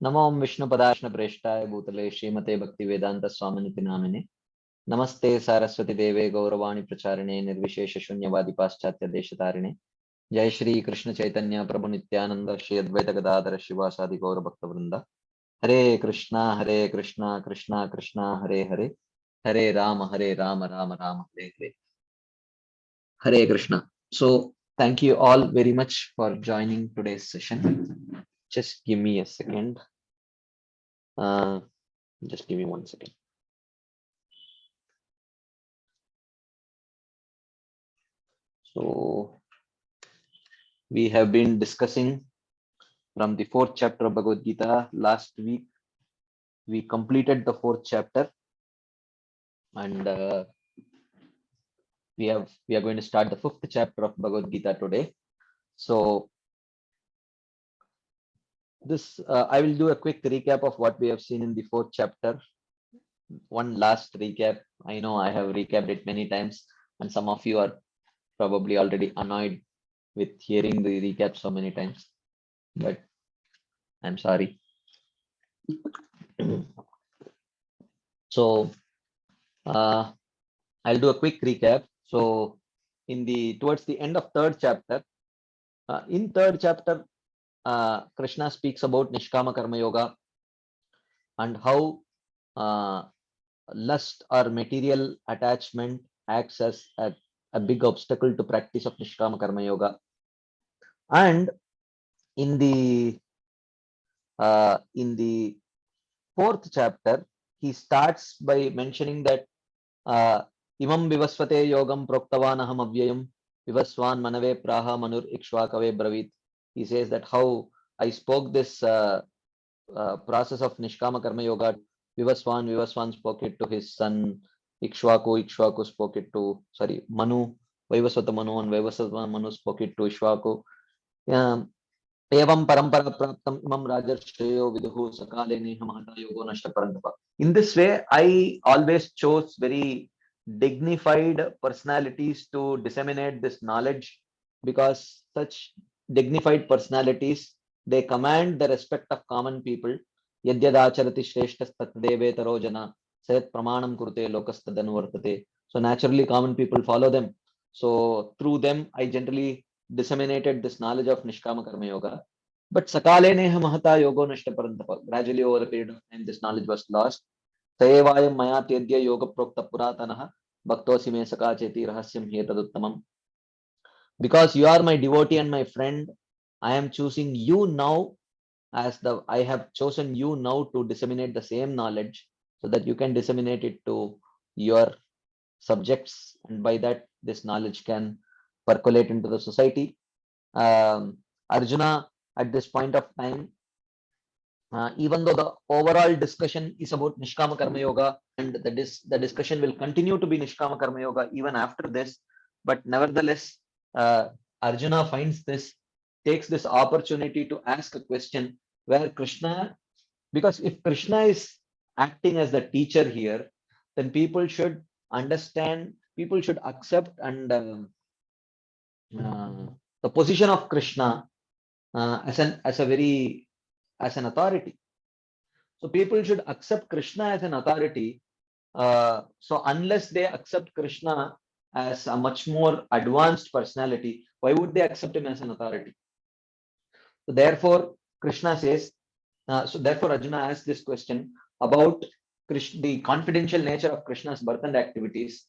नमो विष्णुपदाश्न प्रेष्ठाय भूतले श्रीमते भक्ति वेदांत स्वामिनिति नामिने नमस्ते सारस्वती देवे गौरवाणी प्रचारिणे निर्विशेष शून्यवादी पाश्चात्य देशतारिणे जय श्री कृष्ण चैतन्य प्रभु नित्यानंद श्री अद्वैत गदाधर शिवासादि गौर भक्त वृंदा हरे Krishna Krishna Krishna Hare Hare Hare Ram Ram Ram Hare Hare Hare Krishna. So thank you all very much for joining today's session. Just give me a second. Just give me 1 second. So we have been discussing from the 4th chapter of Bhagavad Gita. Last week we completed the 4th chapter, and we are going to start the 5th chapter of Bhagavad Gita today. So this I will do a quick recap of what we have seen in the 4th chapter. One last recap. I know I have recapped it many times, and some of you are probably already annoyed with hearing the recap so many times, but I'm sorry. So I'll do a quick recap. So towards the end of 3rd chapter, in 3rd chapter, Krishna speaks about Nishkama Karma Yoga and how lust or material attachment acts as a big obstacle to practice of Nishkama Karma Yoga. And in the 4th chapter, he starts by mentioning that imam vivasvate yogam proktavan aham avyayam vivaswan manave praha manur ikshvakave bravit. He says that how I spoke this process of Nishkama Karma Yoga. Vivaswan spoke it to his son Ikshvaku spoke it to, Manu, Vaivasvata Manu, and Vaivasvata Manu spoke it to Ishvaku. Evam parampara praptam imam rajarshyo viduhu sakale neha mahata yogo nashta parantapa. In this way, I always chose very dignified personalities to disseminate this knowledge, because such dignified personalities, they command the respect of common people. Yadyadacharati shreshtas tatdeve tarojana sayat pramanam kurte lokastadanuvartate. So naturally common people follow them. So through them, I generally disseminated this knowledge of Nishkama Karma Yoga. But Sakale Neha Mahata Yogo Nashta Parantapa. Gradually over a period of time, this knowledge was lost. Sayevayam Maya Tedya Yoga Prokta Puratanaha Bhaktosi Me Saka Cheti Rahasyam Hetaduttamam. Because you are my devotee and my friend, I am choosing you now I have chosen you now to disseminate the same knowledge, so that you can disseminate it to your subjects, and by that this knowledge can percolate into the society. Arjuna, at this point of time, even though the overall discussion is about Nishkama Karma Yoga, and the discussion will continue to be Nishkama Karma Yoga even after this, but nevertheless, Arjuna takes this opportunity to ask a question where Krishna, because if Krishna is acting as the teacher here, then people should understand, people should accept, and the position of Krishna as an authority. So people should accept Krishna as an authority. So unless they accept Krishna as a much more advanced personality, why would they accept him as an authority? So therefore, Krishna says, so therefore Arjuna asks this question about the confidential nature of Krishna's birth and activities.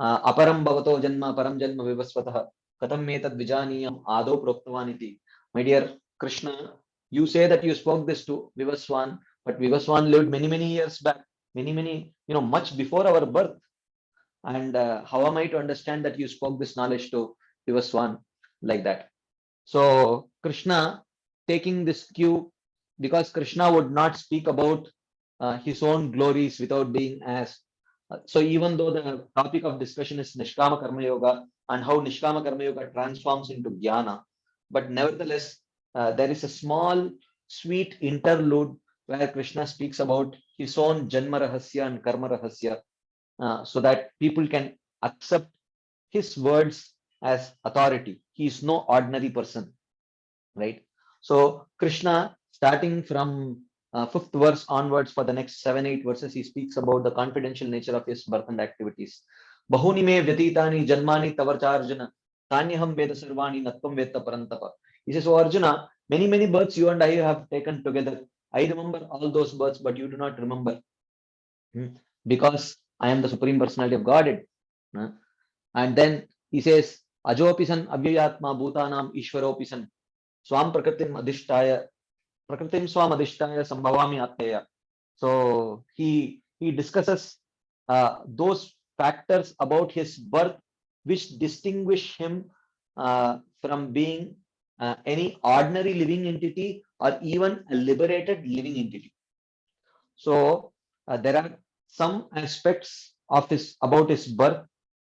Aparam bhavato janma param janma vivasvatah katam metad vijaniyam ado proktavaniti. My dear Krishna, you say that you spoke this to Vivaswan, but Vivaswan lived many years back, much before our birth. And how am I to understand that you spoke this knowledge to Vivaswan like that? So Krishna, taking this cue, because Krishna would not speak about his own glories without being asked. So even though the topic of discussion is Nishkama Karma Yoga and how Nishkama Karma Yoga transforms into Jnana, but nevertheless, there is a small, sweet interlude where Krishna speaks about his own Janma Rahasya and Karma Rahasya, so that people can accept his words as authority. He is no ordinary person, right? So Krishna, starting from fifth verse onwards, for the next 7-8 verses, he speaks about the confidential nature of his birth and activities. Bahuni me vyatitani janmani tavarcharjana tanyaham veda sarvani natvam vetta parantapa. He says, "Oh Arjuna, many births you and I have taken together. I remember all those births, but you do not remember. Because I am the Supreme Personality of Godhead." And then he says, "Ajopisan avyayatma bhutanam ishwaropisan swam prakritim adhishtaya prakritim swam adhishtaya sambhavami atteya." So he discusses those factors about his birth which distinguish him from being any ordinary living entity or even a liberated living entity. So there are some aspects of his about his birth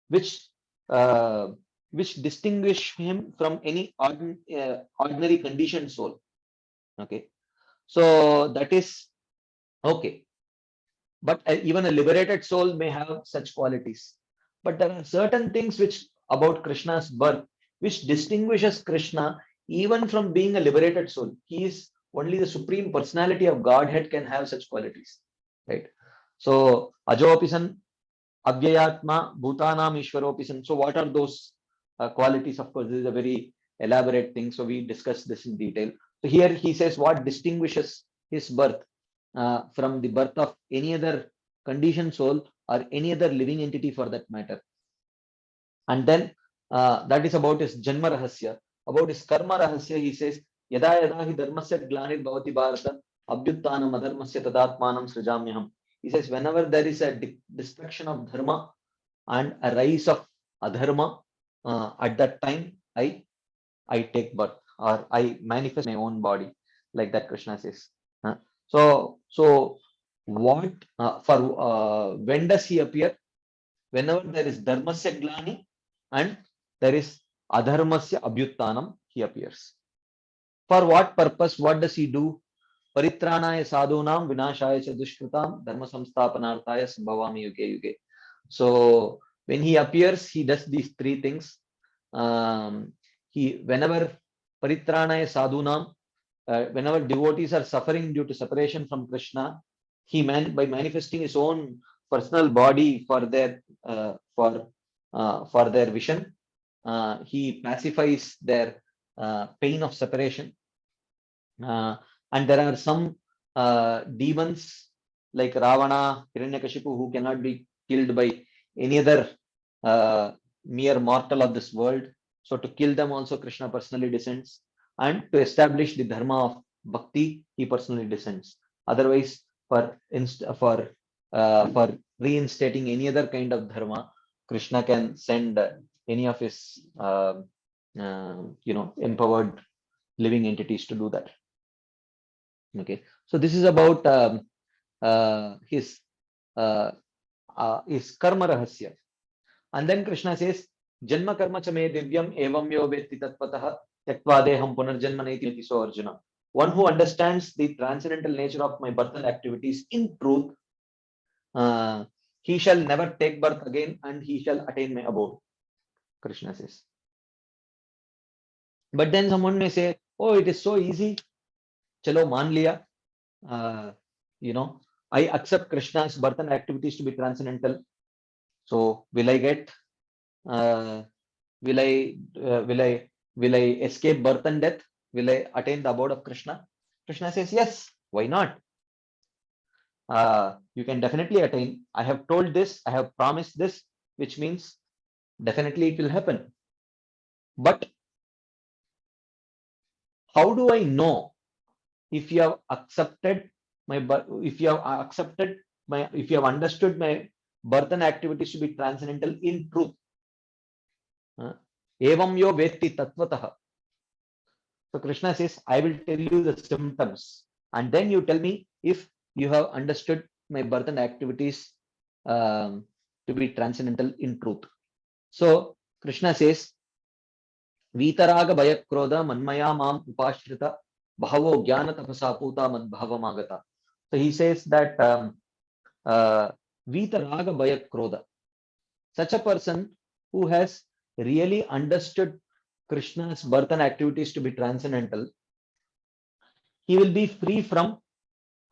which uh, which distinguish him from any ordinary conditioned soul. Okay, so that is okay. But even a liberated soul may have such qualities. But there are certain things which about Krishna's birth which distinguishes Krishna even from being a liberated soul. He is only the supreme personality of Godhead can have such qualities, right? So Ajopisan, Avyayatma, Bhutanam, Ishwaropisan. So what are those qualities? Of course, this is a very elaborate thing. So we discussed this in detail. So here he says what distinguishes his birth from the birth of any other conditioned soul or any other living entity for that matter. And then that is about his Janma Rahasya. About his Karma Rahasya, he says, Yada yada hi dharmasya glanir bhavati bharata abhyuttanam adharmasya tadatmanam srijamyaham. He says, whenever there is a destruction of dharma and a rise of adharma, at that time I take birth or I manifest my own body, like that Krishna says. So what when does he appear? Whenever there is dharmasya glani and there is adharmasya abhyuttanam, he appears. For what purpose? What does he do? Paritranaya sadhunam vinashaya cha dushkritam dharma samsthapanarthaya sambhavami yuge yuge. So when he appears, he does these three things. Whenever paritranaya sadhunam, whenever devotees are suffering due to separation from Krishna, by manifesting his own personal body for their vision, he pacifies their pain of separation. And there are some demons like Ravana, Hiranyakashipu, who cannot be killed by any other mere mortal of this world. So to kill them also Krishna personally descends, and to establish the dharma of bhakti, he personally descends. Otherwise, for reinstating any other kind of dharma, Krishna can send any of his empowered living entities to do that. Okay, so this is about his karma rahasya. And then Krishna says, Janma karma cha me divyam evam yo vetti tatpatah tyaktva deham punarjanma naiti. So Arjuna, one who understands the transcendental nature of my birth and activities in truth, he shall never take birth again and he shall attain my abode, Krishna says. But then someone may say, oh, it is so easy. Chalo, maan liya. I accept Krishna's birth and activities to be transcendental. So will I get? Will I escape birth and death? Will I attain the abode of Krishna? Krishna says, yes. Why not? You can definitely attain. I have told this. I have promised this, which means definitely it will happen. But how do I know if you have accepted if you have understood my birth and activities to be transcendental in truth? Evam yo vetti tatvatah. So Krishna says, I will tell you the symptoms, and then you tell me if you have understood my birth and activities to be transcendental in truth. So Krishna says, Vitaraga Bayakroda Manmaya Mam Upashrita Bhavo Jnana Tapasa Puta Madbhavamagata. So he says that Vitaraga Bayakroda, such a person who has really understood Krishna's birth and activities to be transcendental, he will be free from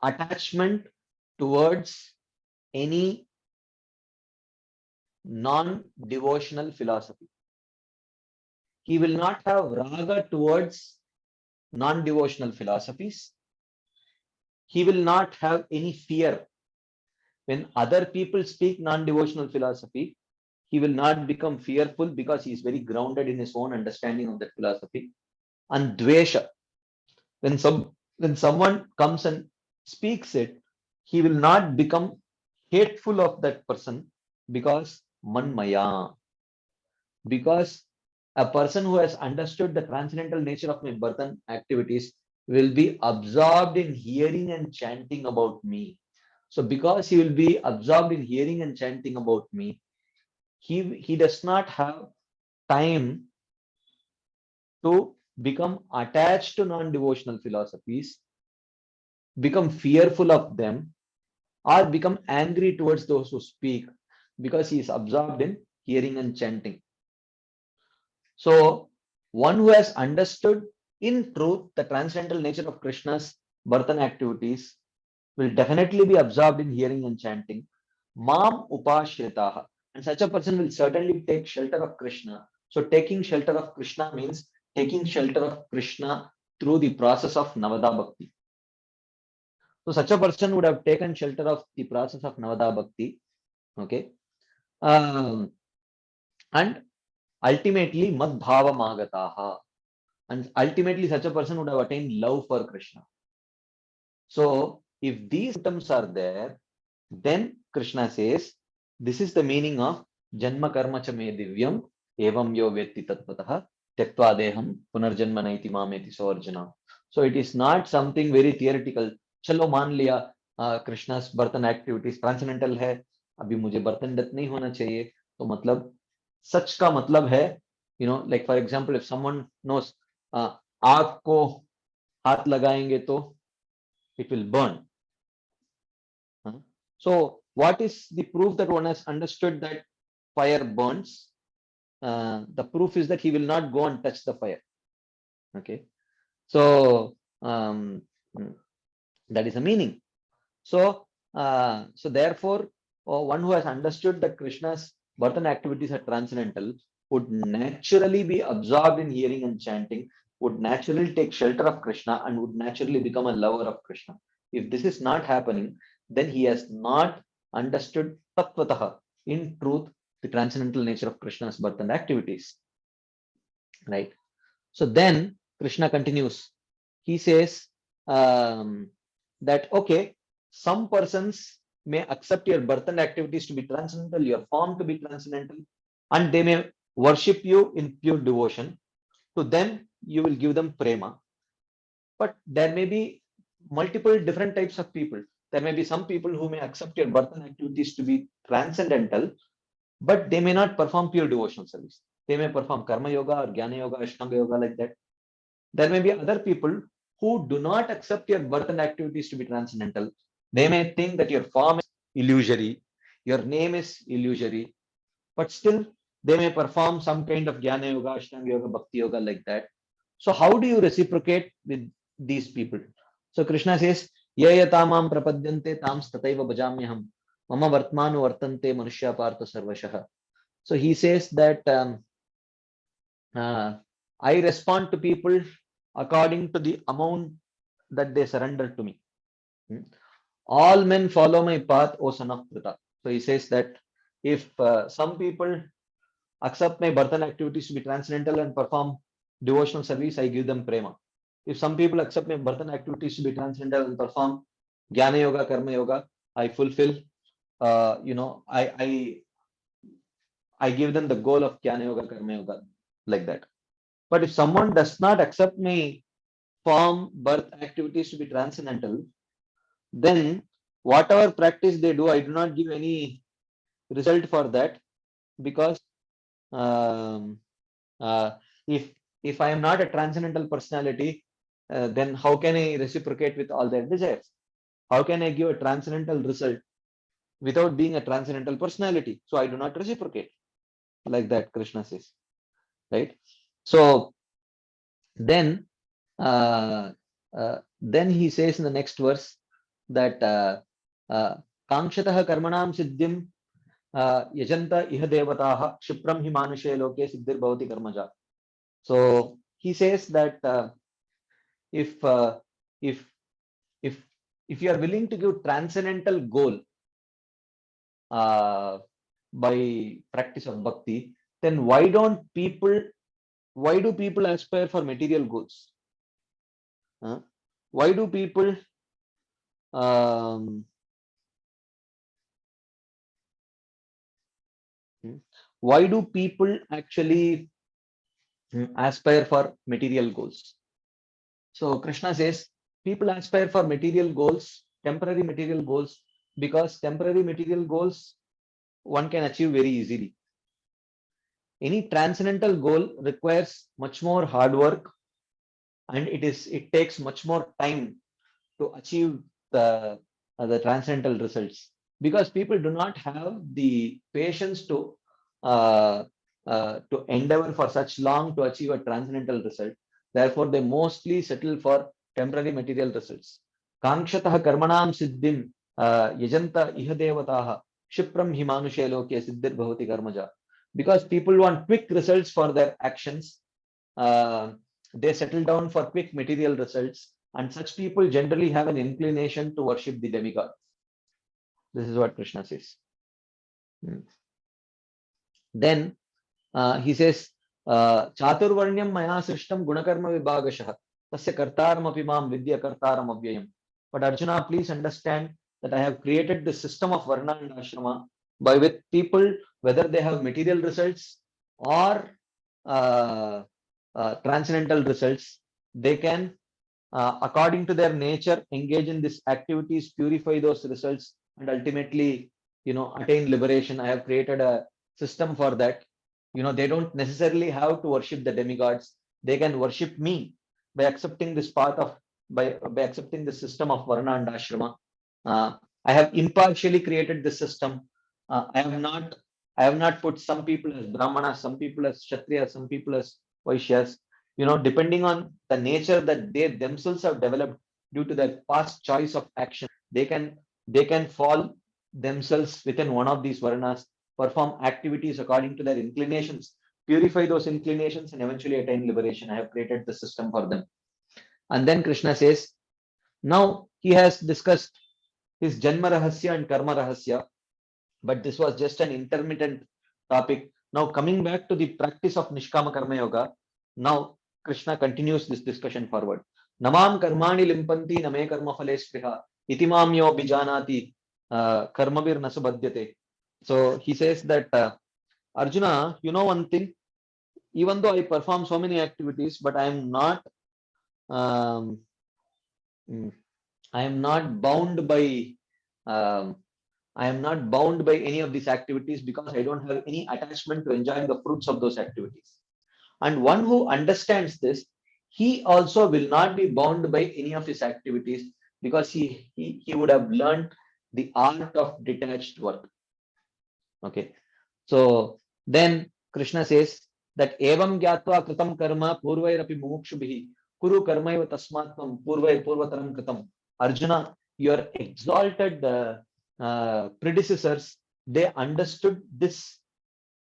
attachment towards any non-devotional philosophy. He will not have raga towards non-devotional philosophies. He will not have any fear. When other people speak non-devotional philosophy, he will not become fearful because he is very grounded in his own understanding of that philosophy. And dvesha, when someone comes and speaks it, he will not become hateful of that person because manmaya. Because a person who has understood the transcendental nature of my birth and activities will be absorbed in hearing and chanting about me. So because he will be absorbed in hearing and chanting about me, he does not have time to become attached to non-devotional philosophies, become fearful of them, or become angry towards those who speak, because he is absorbed in hearing and chanting. So one who has understood in truth the transcendental nature of Krishna's birth and activities will definitely be absorbed in hearing and chanting. Mam upashritaha. And such a person will certainly take shelter of Krishna. So taking shelter of Krishna means taking shelter of Krishna through the process of Navada Bhakti. So such a person would have taken shelter of the process of Navada Bhakti. Okay. And ultimately Madbhava Magataha. And ultimately such a person would have attained love for Krishna. So if these symptoms are there, then Krishna says, this is the meaning of Janma Karma Cha Me Divyam Evam Yo Vetti Tattvataha Tyaktva Deham Punarjanma Naiti Mameti So Arjuna. So it is not something very theoretical. चलो मान लिया कृष्णा's बर्तन activities transcendental है, अभी मुझे बर्तन दत्त नहीं होना चाहिए, तो मतलब सच का मतलब है, you know, like for example if someone knows आग को हाथ लगाएंगे तो it will burn. So what is the proof that one has understood that fire burns? The proof is that he will not go and touch the fire. Okay. So that is a meaning. So therefore, one who has understood that Krishna's birth and activities are transcendental would naturally be absorbed in hearing and chanting, would naturally take shelter of Krishna, and would naturally become a lover of Krishna. If this is not happening, then he has not understood tattvataha, in truth, the transcendental nature of Krishna's birth and activities. Right? So then Krishna continues. He says that, okay, some persons may accept your birth and activities to be transcendental, your form to be transcendental, and they may worship you in pure devotion. To them, you will give them prema. But there may be multiple different types of people. There may be some people who may accept your birth and activities to be transcendental, but they may not perform pure devotional service. They may perform karma yoga or jnana yoga, ashtanga yoga, like that. There may be other people who do not accept your birth and activities to be transcendental. They may think that your form is illusory, your name is illusory, but still they may perform some kind of jnana yoga, ashtanga yoga, bhakti yoga, like that. So how do you reciprocate with these people? So Krishna says, yayatamam prapadyante tam stataiva bhajamyaham mama vartmanu vartante manushya partha sarvashah. So he says that I respond to people according to the amount that they surrender to me. All men follow my path, O son of Pritha. So he says that if some people accept my birth and activities to be transcendental and perform devotional service, I give them prema. If some people accept my birth and activities to be transcendental and perform jnana yoga, karma yoga, I fulfill, I give them the goal of jnana yoga, karma yoga, like that. But if someone does not accept my form, birth, activities to be transcendental, then whatever practice they do, I do not give any result for that, because um, uh, if if I am not a transcendental personality, then how can I reciprocate with all their desires? How can I give a transcendental result without being a transcendental personality? So I do not reciprocate, like that Krishna says, right? So then he says in the next verse that Kangshatah karmanam siddhim yajanta iha devataha shipram hi manushe loke siddhir bhavati karmaja. So he says that if uh, if if if you are willing to give transcendental goal by practice of bhakti, then why do people aspire for material goods? Why do people um, why do people actually aspire for material goals? So Krishna says people aspire for material goals, temporary material goals, because temporary material goals one can achieve very easily. Any transcendental goal requires much more hard work, and it takes much more time to achieve the transcendental results, because people do not have the patience to endeavor for such long to achieve a transcendental result. Therefore, they mostly settle for temporary material results. Kangshatah karmanam siddhim yajanta iha devataha shipram himanushe loke siddhir bhavati karmaja. Because people want quick results for their actions, uh, they settle down for quick material results, and such people generally have an inclination to worship the demigod. This is what Krishna says. Then he says, Chaturvarnyam maya srishtam gunakarma vibhagashah tasya kartaram api mam vidya kartaram avyayam. But Arjuna, please understand that I have created the system of Varna and Ashrama by which people, whether they have material results or transcendental results, they can, according to their nature, engage in these activities, purify those results, and ultimately, attain liberation. I have created a system for that. They don't necessarily have to worship the demigods. They can worship me by accepting this path of by accepting the system of Varna and Ashrama. I have impartially created this system. I have not put some people as Brahmanas, some people as Kshatriyas, some people as Vaishyas. Depending on the nature that they themselves have developed due to their past choice of action, they can fall themselves within one of these Varnas, perform activities according to their inclinations, purify those inclinations, and eventually attain liberation. I have created the system for them. And then Krishna says, now he has discussed his Janma Rahasya and Karma Rahasya, but this was just an intermittent topic. Now, coming back to the practice of Nishkama Karma Yoga, now Krishna continues this discussion forward. Namam karmani limpanti name karma phale spriha itimam yo bijanati karmavir nasubhadyate. So he says that, Arjuna, one thing, even though I perform so many activities, but um, I am not bound by um, I am not bound by any of these activities because I don't have any attachment to enjoying the fruits of those activities. And one who understands this, he also will not be bound by any of his activities because he would have learned the art of detached work. Okay. So then Krishna says that evam gyatva kritam karma purvairapi mumukshubhihi kuru karmaiva tasmatvam purvataram kritam. Arjuna, your exalted predecessors, they understood this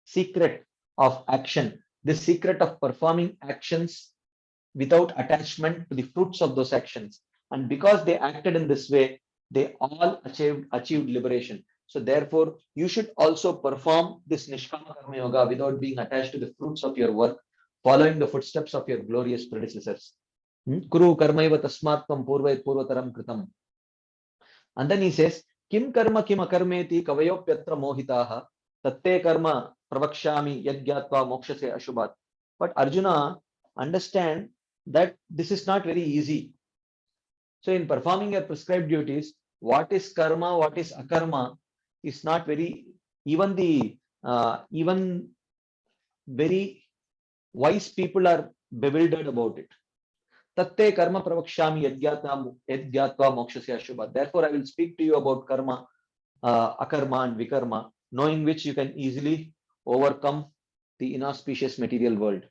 secret of action, this secret of performing actions without attachment to the fruits of those actions. And because they acted in this way, they all achieved liberation. So therefore, you should also perform this Nishkama Karma Yoga without being attached to the fruits of your work, following the footsteps of your glorious predecessors. Kuru karmaiva tasmatvam purvataram kritam. And then he says, Kim karma kim akarmeti kavayopyatra mohitaha tatte karma pravakshami yadgyatva mokshase ashubhat. But Arjuna, understand that this is not very easy. So in performing your prescribed duties, what is karma, what is akarma is not very, even very wise people are bewildered about it. Tatte karma pravakshami yadgyatva mokshasya ashubha. Therefore, I will speak to you about karma, akarma and vikarma, knowing which you can easily overcome the inauspicious material world.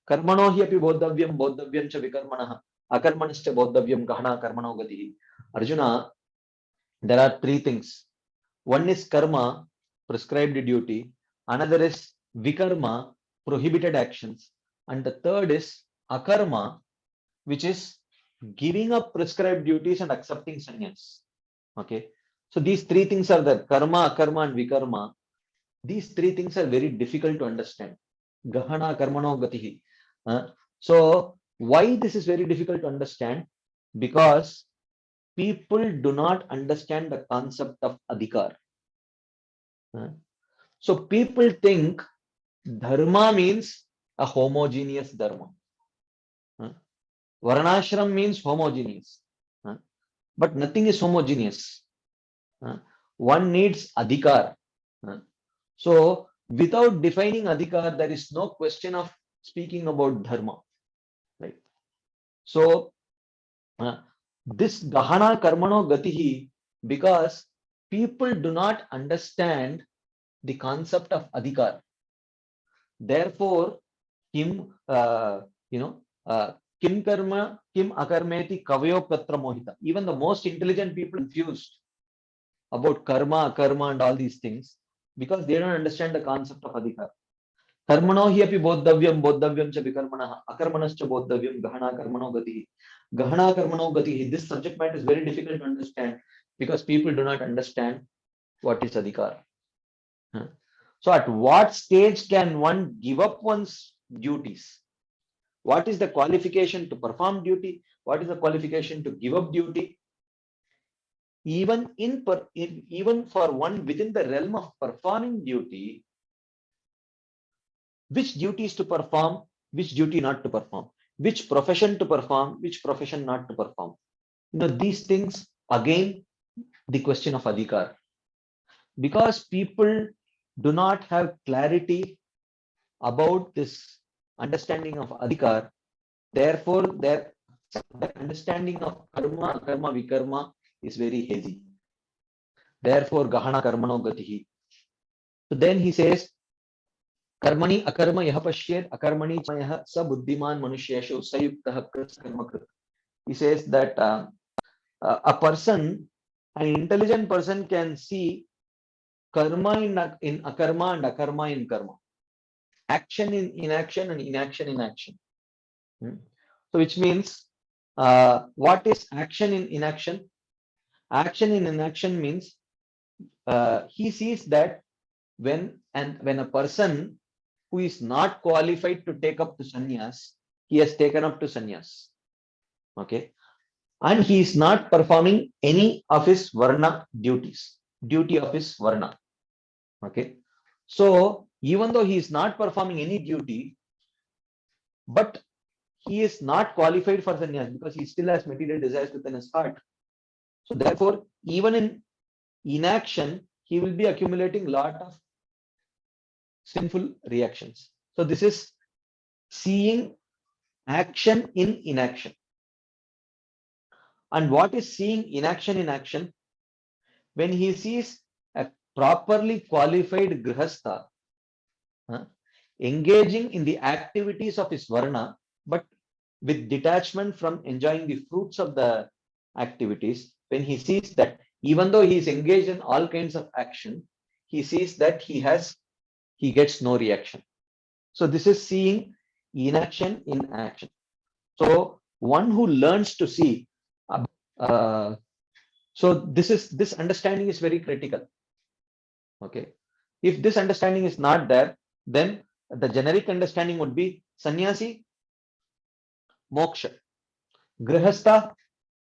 Karmano hi api bodhavyam cha vikarmanah akarmanascha bodhavyam gahana karmano gatihi. Arjuna, there are three things. One is karma, prescribed duty. Another is vikarma, prohibited actions. And the third is akarma, which is giving up prescribed duties and accepting sannyas. Okay. So these three things are there: karma, akarma, and vikarma. These three things are very difficult to understand. Gahana karmano gatihi. So why this is very difficult to understand? Because people do not understand the concept of adhikar. So people think dharma means a homogeneous dharma. Varnashram means homogeneous. But nothing is homogeneous. One needs adhikar. So without defining adhikar, there is no question of speaking about dharma. Right? So this gahana karmano gatihi, because people do not understand the concept of adhikar. Therefore, kim kim karma kim akarmeti kavayo patra mohita. Even the most intelligent people are confused about karma, akarma, and all these things because they don't understand the concept of adhikar. Karmano hi api bodhavyam cha vikarmanah, akarmanascha bodhavyam, gahana karmano gatihi. Gahana karmano gatihi. This subject matter is very difficult to understand because people do not understand what is adhikar. So at what stage can one give up one's duties? What is the qualification to perform duty? What is the qualification to give up duty? Even for one within the realm of performing duty, which duties to perform, which duty not to perform, which profession to perform, which profession not to perform. These things, again, the question of adhikar. Because people do not have clarity about this understanding of adhikar, therefore their understanding of karma, akarma, vikarma is very hazy. Therefore, gahana karmano gatihi. So then he says, karmani akarma yah pashyed akarmani chayah sa buddhiman manusheshu sayuktah karmakrit. He says that a person, an intelligent person, can see karma in akarma and akarma in karma, action in inaction and inaction in action. So which means what is action in inaction? Action in inaction means he sees that when a person who is not qualified to take up to sannyas, he has taken up to sannyas. Okay. And he is not performing any of his varna duties, duty of his varna. Okay. So even though he is not performing any duty, but he is not qualified for sannyas because he still has material desires within his heart. So therefore, even in inaction, he will be accumulating lot of sinful reactions. So this is seeing action in inaction. And what is seeing inaction in action? When he sees a properly qualified grihastha engaging in the activities of his varna, but with detachment from enjoying the fruits of the activities, when he sees that even though he is engaged in all kinds of action, he sees that he gets no reaction. So this is seeing inaction in action. So one who learns to see, so this understanding is very critical. Okay, if this understanding is not there, then the generic understanding would be sannyasi, moksha, grihastha,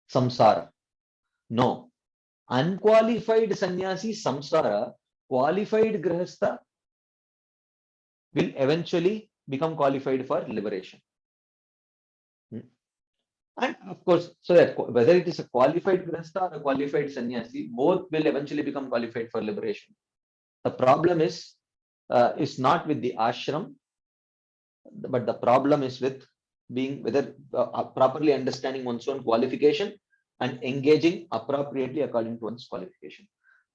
samsara. No, unqualified sannyasi, samsara, qualified grihastha will eventually become qualified for liberation. And of course, so that whether it is a qualified grihastha or a qualified sannyasi, both will eventually become qualified for liberation. The problem is not with the ashram, but the problem is with being whether properly understanding one's own qualification and engaging appropriately according to one's qualification.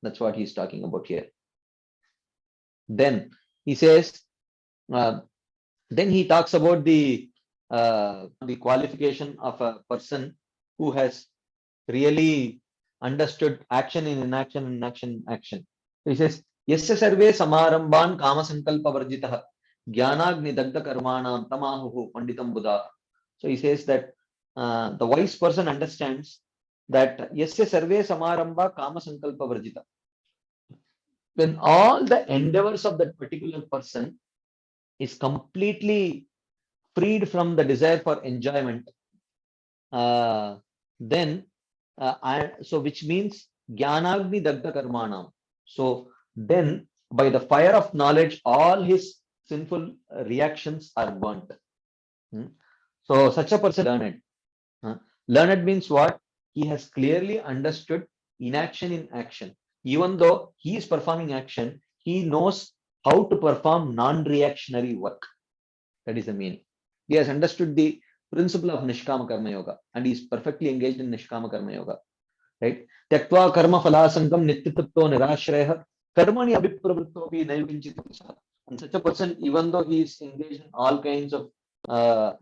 That's what he's talking about here. Then he says, then he talks about the qualification of a person who has really understood action in inaction, inaction in action. So he says, Yasya sarve samaramban kama sankalpa varjitah jnanagni dagda karmanam tamahuhu panditam buddha. So he says that the wise person understands that Yasya sarve samaramba kama sankalpa varjita. When all the endeavors of that particular person is completely freed from the desire for enjoyment, then so which means jnanagni dagda karmanam. So then by the fire of knowledge, all his sinful reactions are burnt. So such a person learned. Learned means what? He has clearly understood inaction in action. Even though he is performing action, he knows how to perform non-reactionary work. That is the meaning. He has understood the principle of Nishkama Karma Yoga and he is perfectly engaged in Nishkama Karma Yoga. Right? Tyaktva karma phalasangam nityatapto nirashreha karmani abhipravrittopi naivinchit. And such a person, even though he is engaged in all kinds of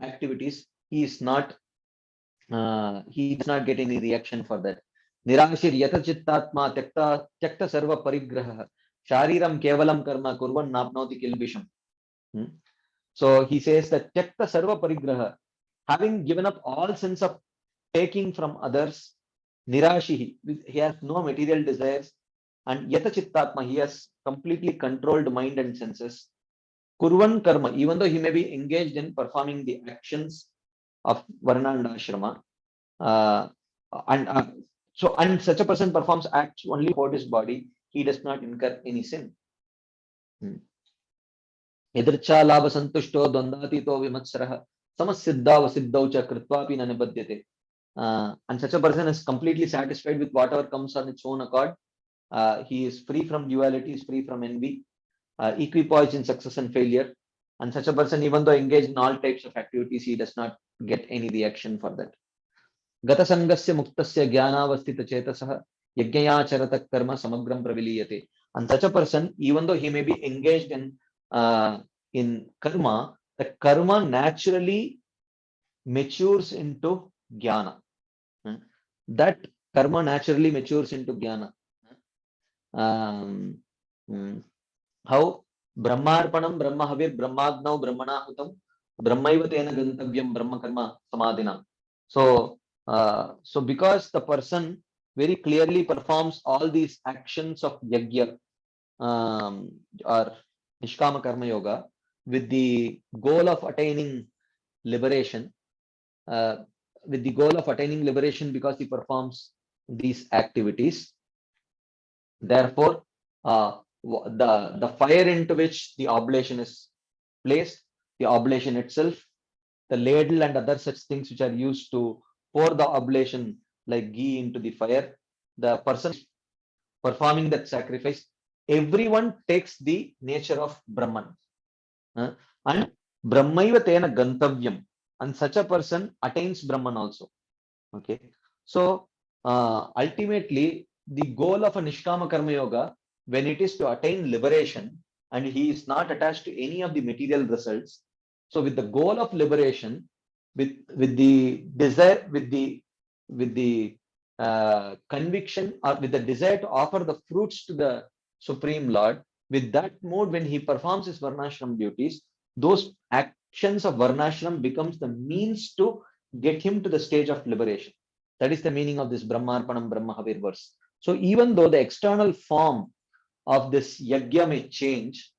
activities, he does not get any reaction for that. Nirashir yata chittatma tyakta sarva parigraha shariram kevalam karma kurvan napnoti kilbisham. So he says that tyakta sarva parigraha, having given up all sense of taking from others, nirashihi, he has no material desires, and yata chittatma, he has completely controlled mind and senses. Kurvan karma, even though he may be engaged in performing the actions of varna and ashrama, and such a person performs acts only for his body, he does not incur any sin. Yadricha labha santushto dvandhatito vimatsarah samasiddha vasiddhau cha kritvapi na nibadyate. And such a person is completely satisfied with whatever comes on its own accord. He is free from duality, is free from envy, equipoised in success and failure. And such a person, even though engaged in all types of activities, he does not get any reaction for that. Gata sangasya muktasya jnanavastita chetasah yajnaya charata karma samagram praviliyate. And such a person, even though he may be engaged in karma, the karma naturally matures into jnana. That karma naturally matures into jnana. How? Brahmarpanam brahmahavir brahmagnau brahmanahutam brahmaiva tena gantavyam brahma karma samadhina. So because the person very clearly performs all these actions of yajna or Nishkama Karma Yoga with the goal of attaining liberation, because he performs these activities. Therefore, the fire into which the oblation is placed, the oblation itself, the ladle and other such things which are used to pour the oblation like ghee into the fire, the person performing that sacrifice, everyone takes the nature of Brahman. And Brahmaiva tena gantavyam, and such a person attains Brahman also. Okay, so ultimately the goal of a Nishkama Karma Yoga, when it is to attain liberation and he is not attached to any of the material results, so with the goal of liberation, with the desire, with the conviction or with the desire to offer the fruits to the Supreme Lord, with that mode, when he performs his Varnashram duties, those actions of Varnashram becomes the means to get him to the stage of liberation. That is the meaning of this Brahmarpanam Brahmahavir verse. So even though the external form of this yajna may change,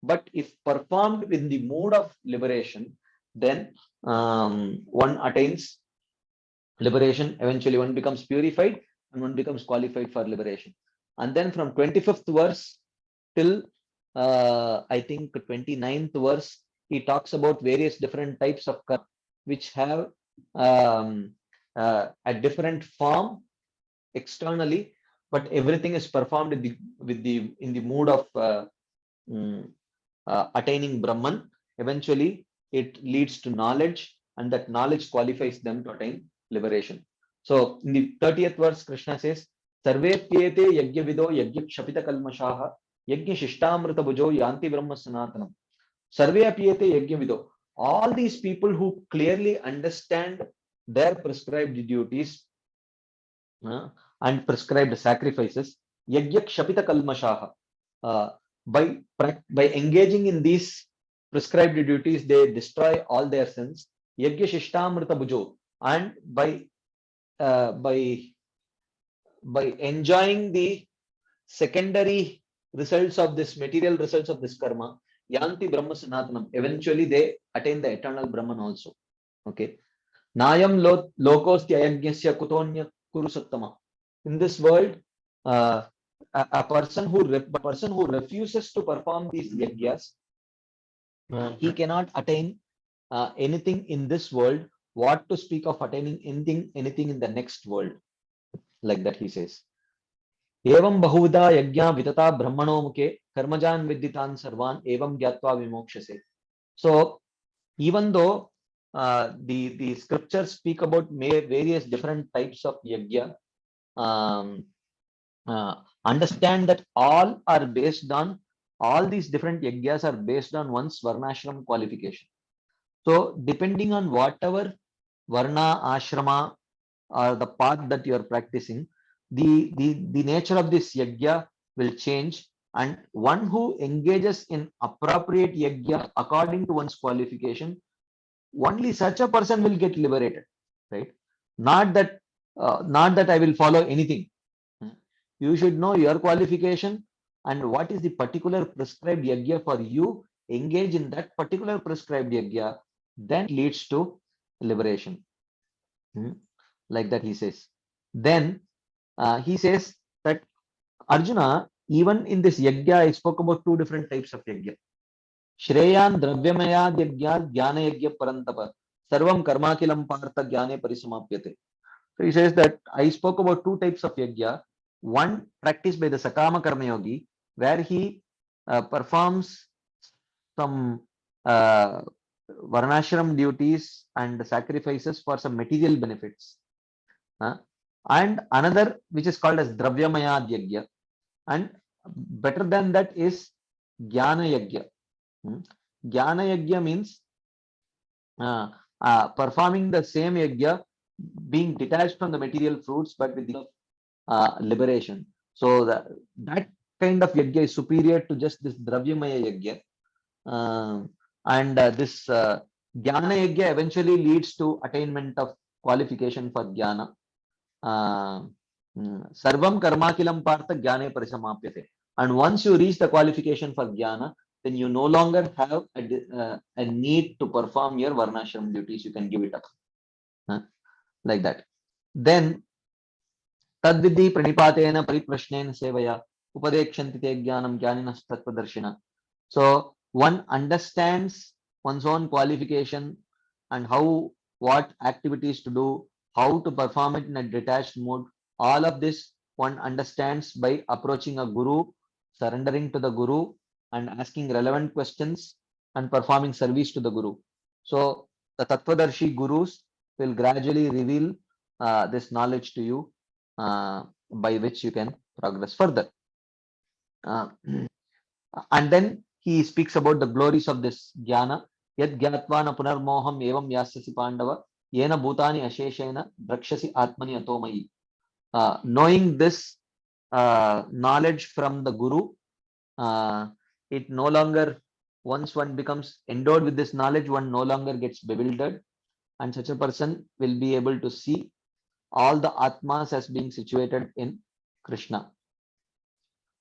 but if performed in the mode of liberation, then one attains liberation. Eventually one becomes purified and one becomes qualified for liberation. And then from 25th verse till I think 29th verse, he talks about various different types of karma which have a different form externally, but everything is performed in the mood of attaining Brahman. Eventually it leads to knowledge, and that knowledge qualifies them to attain liberation. So in the 30th verse, Krishna says, Sarve pyete yajna vido yajna kshapita kalmashaha yajna shishtamrita bhujo yanti brahma sanatanam. Sarve pyete yajna vido. All these people who clearly understand their prescribed duties, and prescribed sacrifices. Yajna kshapita kalmashaha. Uh, by engaging in these prescribed duties, they destroy all their sins. Yajna shishtamrita bhujo. And uh, by by enjoying the secondary results of this material results of this karma, yanti brahma sanatanam. Eventually, they attain the eternal Brahman also. Okay. Nayam lokostya yajnasya kutonya kuru sattama. In this world, uh, a person who refuses to perform these yajnas, he cannot attain anything in this world. What to speak of attaining anything in the next world? Like that, he says. एवं बहुविधा यज्ञा वितता ब्रह्मणो मुखे कर्मजान विदितान सर्वान एवं ज्ञात्वा विमोक्षसे. So even though the scriptures speak about various different types of yajna, um, understand that all these different yajnas are based on one's varnashram qualification. So depending on whatever varna, ashrama, or the path that you are practicing, the nature of this yajna will change, and one who engages in appropriate yajna according to one's qualification, only such a person will get liberated, right? Not that I will follow anything. You should know your qualification and what is the particular prescribed yajna for you. Engage in that particular prescribed yajna, then it leads to liberation. Like that, he says. Then he says that Arjuna, even in this yajna, I spoke about two different types of yajna. Shreyan dravyamaya yajna jnana yajna parantapa. Sarvam karmakilam partha jnane parisamapyate. So he says that I spoke about two types of yajna. One practiced by the Sakama Karma Yogi, where he performs some varnashram duties and sacrifices for some material benefits. And another which is called as Dravyamaya Yajna. And better than that is Jnana Yajna. Jnana Yajna means performing the same yajna, being detached from the material fruits, but with the liberation. So that kind of yajna is superior to just this Dravyamaya Yajna. And this Jnana Yajna eventually leads to attainment of qualification for Jnana. Sarvam karmakilam partha jnane parisamapyate. And once you reach the qualification for jnana, then you no longer have a need to perform your varnashram duties. You can give it up. Like that. Then tadvidhi pranipatena pariprashnena sevaya upadekshanti te jnanam jnaninas tattvadarshina. So one understands one's own qualification and what activities to do, how to perform it in a detached mode. All of this one understands by approaching a guru, surrendering to the guru, and asking relevant questions and performing service to the guru. So the Tattvadarshi gurus will gradually reveal this knowledge to you, by which you can progress further. And then he speaks about the glories of this jnana. Yad gyatva punarmoham evam yasyasi pandava yena bhutani asheshena drakshasi atmani atomayi. Knowing this knowledge from the guru, it no longer, once one becomes endowed with this knowledge, one no longer gets bewildered, and such a person will be able to see all the atmas as being situated in Krishna.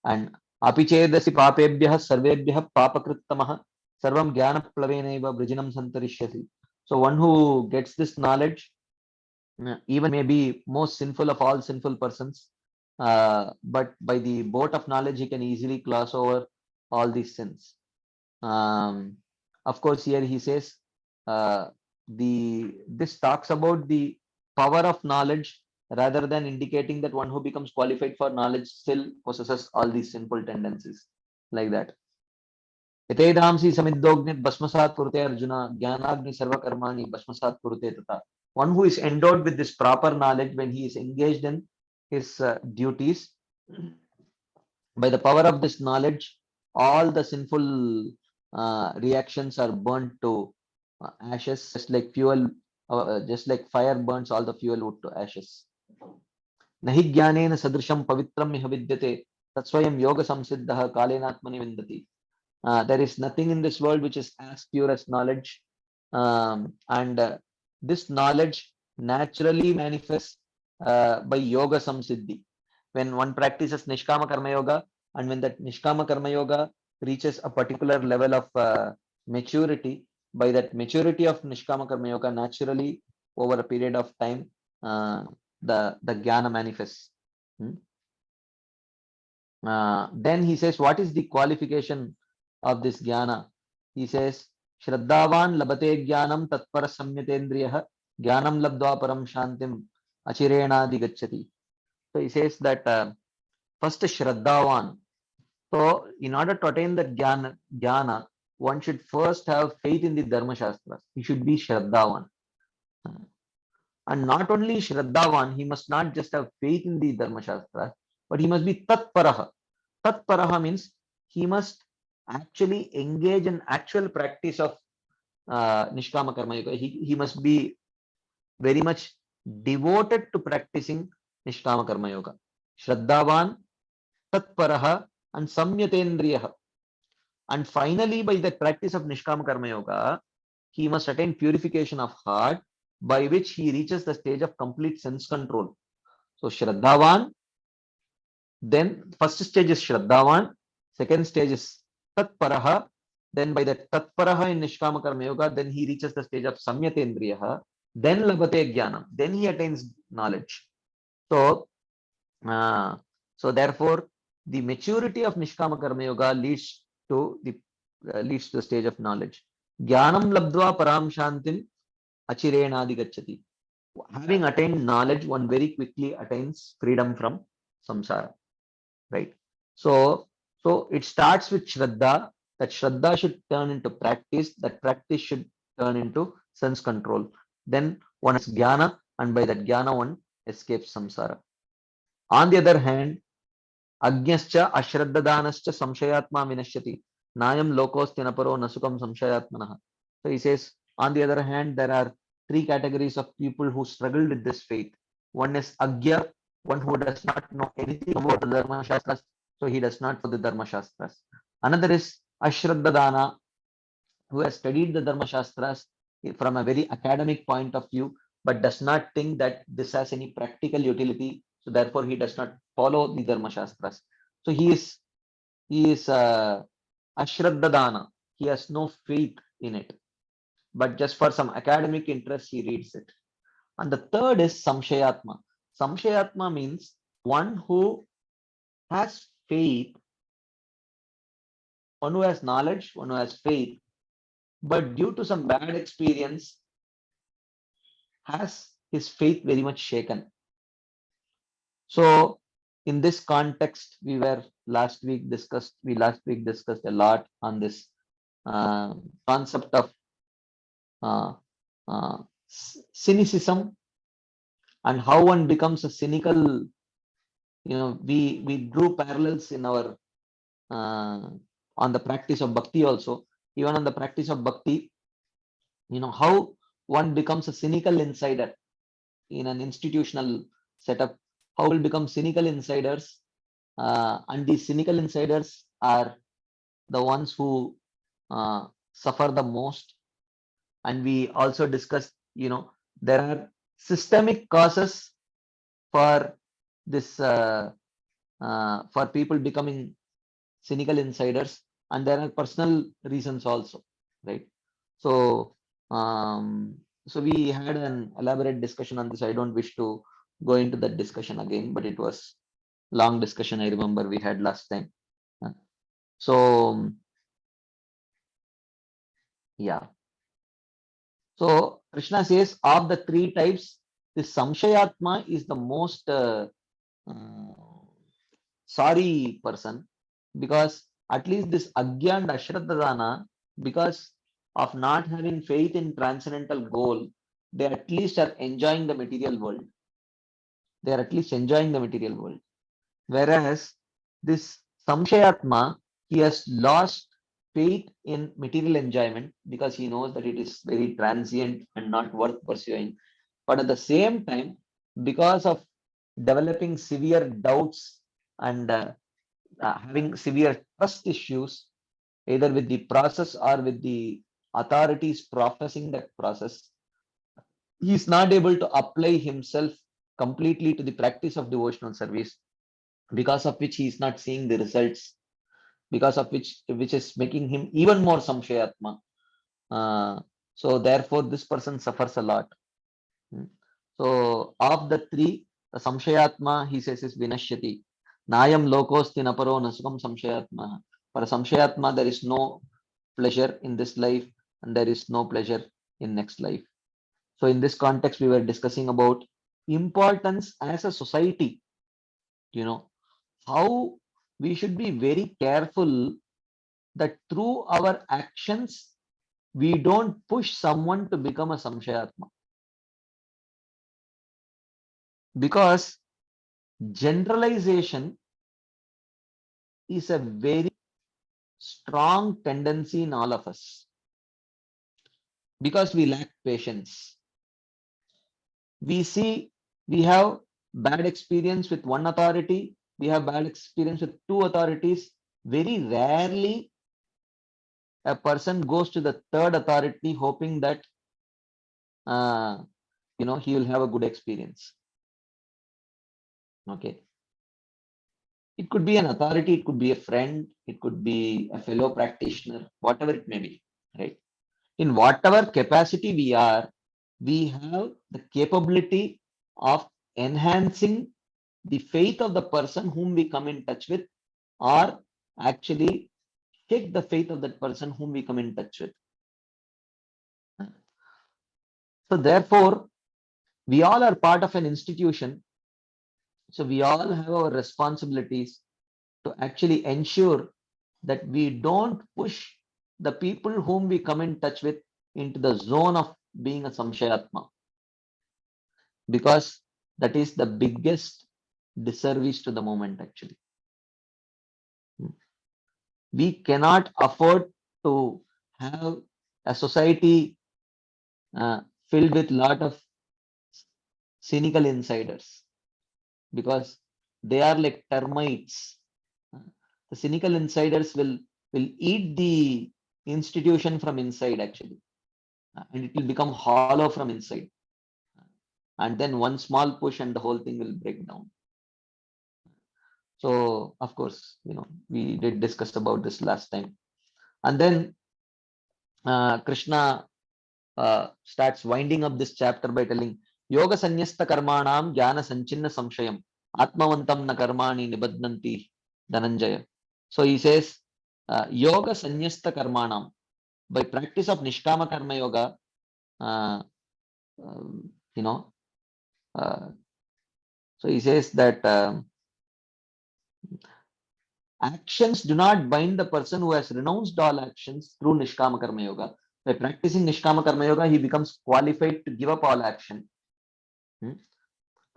And apichedasi papebhyah sarvebhyah papakrittamah sarvam jnanaplavenaiva vrijinam santarishyasi. So one who gets this knowledge, even may be most sinful of all sinful persons, but by the boat of knowledge he can easily gloss over all these sins. Of course, here he says this talks about the power of knowledge rather than indicating that one who becomes qualified for knowledge still possesses all these sinful tendencies, like that. Yatedamsi samiddhognit bhasmasat kurute Arjuna jnanagni sarvakarmani bhasmasat kurute tata. One who is endowed with this proper knowledge, when he is engaged in his duties, by the power of this knowledge, all the sinful reactions are burnt to ashes, just like fuel, just like fire burns all the fuel wood to ashes. Nahi jnanena sadrisham pavitram iha vidyate tatsvayam yoga samsiddha kalenatmani vindati. There is nothing in this world which is as pure as knowledge, and this knowledge naturally manifests by yoga samsiddhi. When one practices nishkama karma yoga, and when that nishkama karma yoga reaches a particular level of maturity, by that maturity of nishkama karma yoga, naturally over a period of time, the jnana manifests. Then he says, what is the qualification of this jnana? He says, Shraddhavan labate jnanam tatpara samyatendriya jnanam labdva param shantim achirenadi gacchati. So he says that first Shraddhavan. So in order to attain that jnana, one should first have faith in the Dharma Shastras. He should be Shraddhavan. And not only Shraddhavan, he must not just have faith in the Dharma Shastras, but he must be Tatparaha. Tatparaha means he must actually engage in actual practice of Nishkama Karma Yoga. He must be very much devoted to practicing Nishkama Karma Yoga. Shraddhavan, Tatparaha, and Samyatendriyaha. And finally, by the practice of Nishkama Karma Yoga, he must attain purification of heart, by which he reaches the stage of complete sense control. So Shraddhavan, then first stage is Shraddhavan, second stage is Tatparaha, then by the Tatparaha in Nishkama Karma Yoga, then he reaches the stage of Samyatendriyaha, then Labate Jnanam, then he attains knowledge. So, therefore, the maturity of Nishkama Karma Yoga leads to the stage of knowledge. Jnanam labdva param shantim achirenadi gacchati. Having attained knowledge, one very quickly attains freedom from samsara. Right? So it starts with Shraddha. That Shraddha should turn into practice. That practice should turn into sense control. Then one has Jnana, and by that Jnana one escapes samsara. On the other hand, Ajnascha Ashraddhadanascha Samshayatma Vinashyati. Nayam Lokostinaparo Nasukam Samshayatmanaha. So he says, on the other hand, there are three categories of people who struggle with this faith. One is Agya, one who does not know anything about the Dharma Shastras, so he does not follow the Dharma Shastras. Another is Ashraddhadana, who has studied the Dharma Shastras from a very academic point of view, but does not think that this has any practical utility, so therefore he does not follow the Dharma Shastras. So he is Ashraddhadana. He has no faith in it, but just for some academic interest he reads it. And the third is Samshayatma. Samshayatma means one who has faith, one who has knowledge, one who has faith, but due to some bad experience has his faith very much shaken. So in this context, we last week discussed a lot on this concept of cynicism and how one becomes a cynical. We drew parallels in our on the practice of bhakti also. Even on the practice of bhakti, how one becomes a cynical insider in an institutional setup, how will become cynical insiders, and these cynical insiders are the ones who suffer the most. And we also discussed, there are systemic causes for this, for people becoming cynical insiders, and there are personal reasons also, right? So we had an elaborate discussion on this. I don't wish to go into that discussion again, but it was long discussion, I remember we had last time. So yeah. So Krishna says, of the three types, this Samshayatma is the most sorry person, because at least this Agya and Ashraddhadana, because of not having faith in transcendental goal, they at least are enjoying the material world. They are at least enjoying the material world. Whereas this Samshayatma, he has lost faith in material enjoyment because he knows that it is very transient and not worth pursuing. But at the same time, because of developing severe doubts and having severe trust issues, either with the process or with the authorities professing that process, he is not able to apply himself completely to the practice of devotional service, because of which he is not seeing the results, because of which is making him even more samshayatma. So therefore this person suffers a lot. So of the three, the samshayatma, he says, is vinashyati. Nayam lokosti naparo nasukam samshayatma. For a samshayatma, there is no pleasure in this life and there is no pleasure in next life. So in this context, we were discussing about importance as a society, how we should be very careful that through our actions, we don't push someone to become a samshayatma. Because generalization is a very strong tendency in all of us, because we lack patience. We see we have bad experience with one authority, we have bad experience with two authorities. Very rarely a person goes to the third authority hoping that he will have a good experience. Okay, it could be an authority, it could be a friend, it could be a fellow practitioner, whatever it may be, right? In whatever capacity we are, we have the capability of enhancing the faith of the person whom we come in touch with, or actually shake the faith of that person whom we come in touch with. So therefore, we all are part of an institution. So we all have our responsibilities to actually ensure that we don't push the people whom we come in touch with into the zone of being a samshayatma, because that is the biggest disservice to the moment actually. We cannot afford to have a society filled with lot of cynical insiders, because they are like termites. The cynical insiders will eat the institution from inside actually, and it will become hollow from inside, and then one small push and the whole thing will break down. So of course, we did discuss about this last time. And then Krishna starts winding up this chapter by telling yoga sanyasta karmanam jnana sanchinna samshayam atmavantam na karmani nibadnanti Dhananjaya. So he says yoga sanyasta karmanam, by practice of nishkama karma yoga, uh, you know uh, so he says that actions do not bind the person who has renounced all actions through nishkama karma yoga. By practicing nishkama karma yoga, he becomes qualified to give up all action.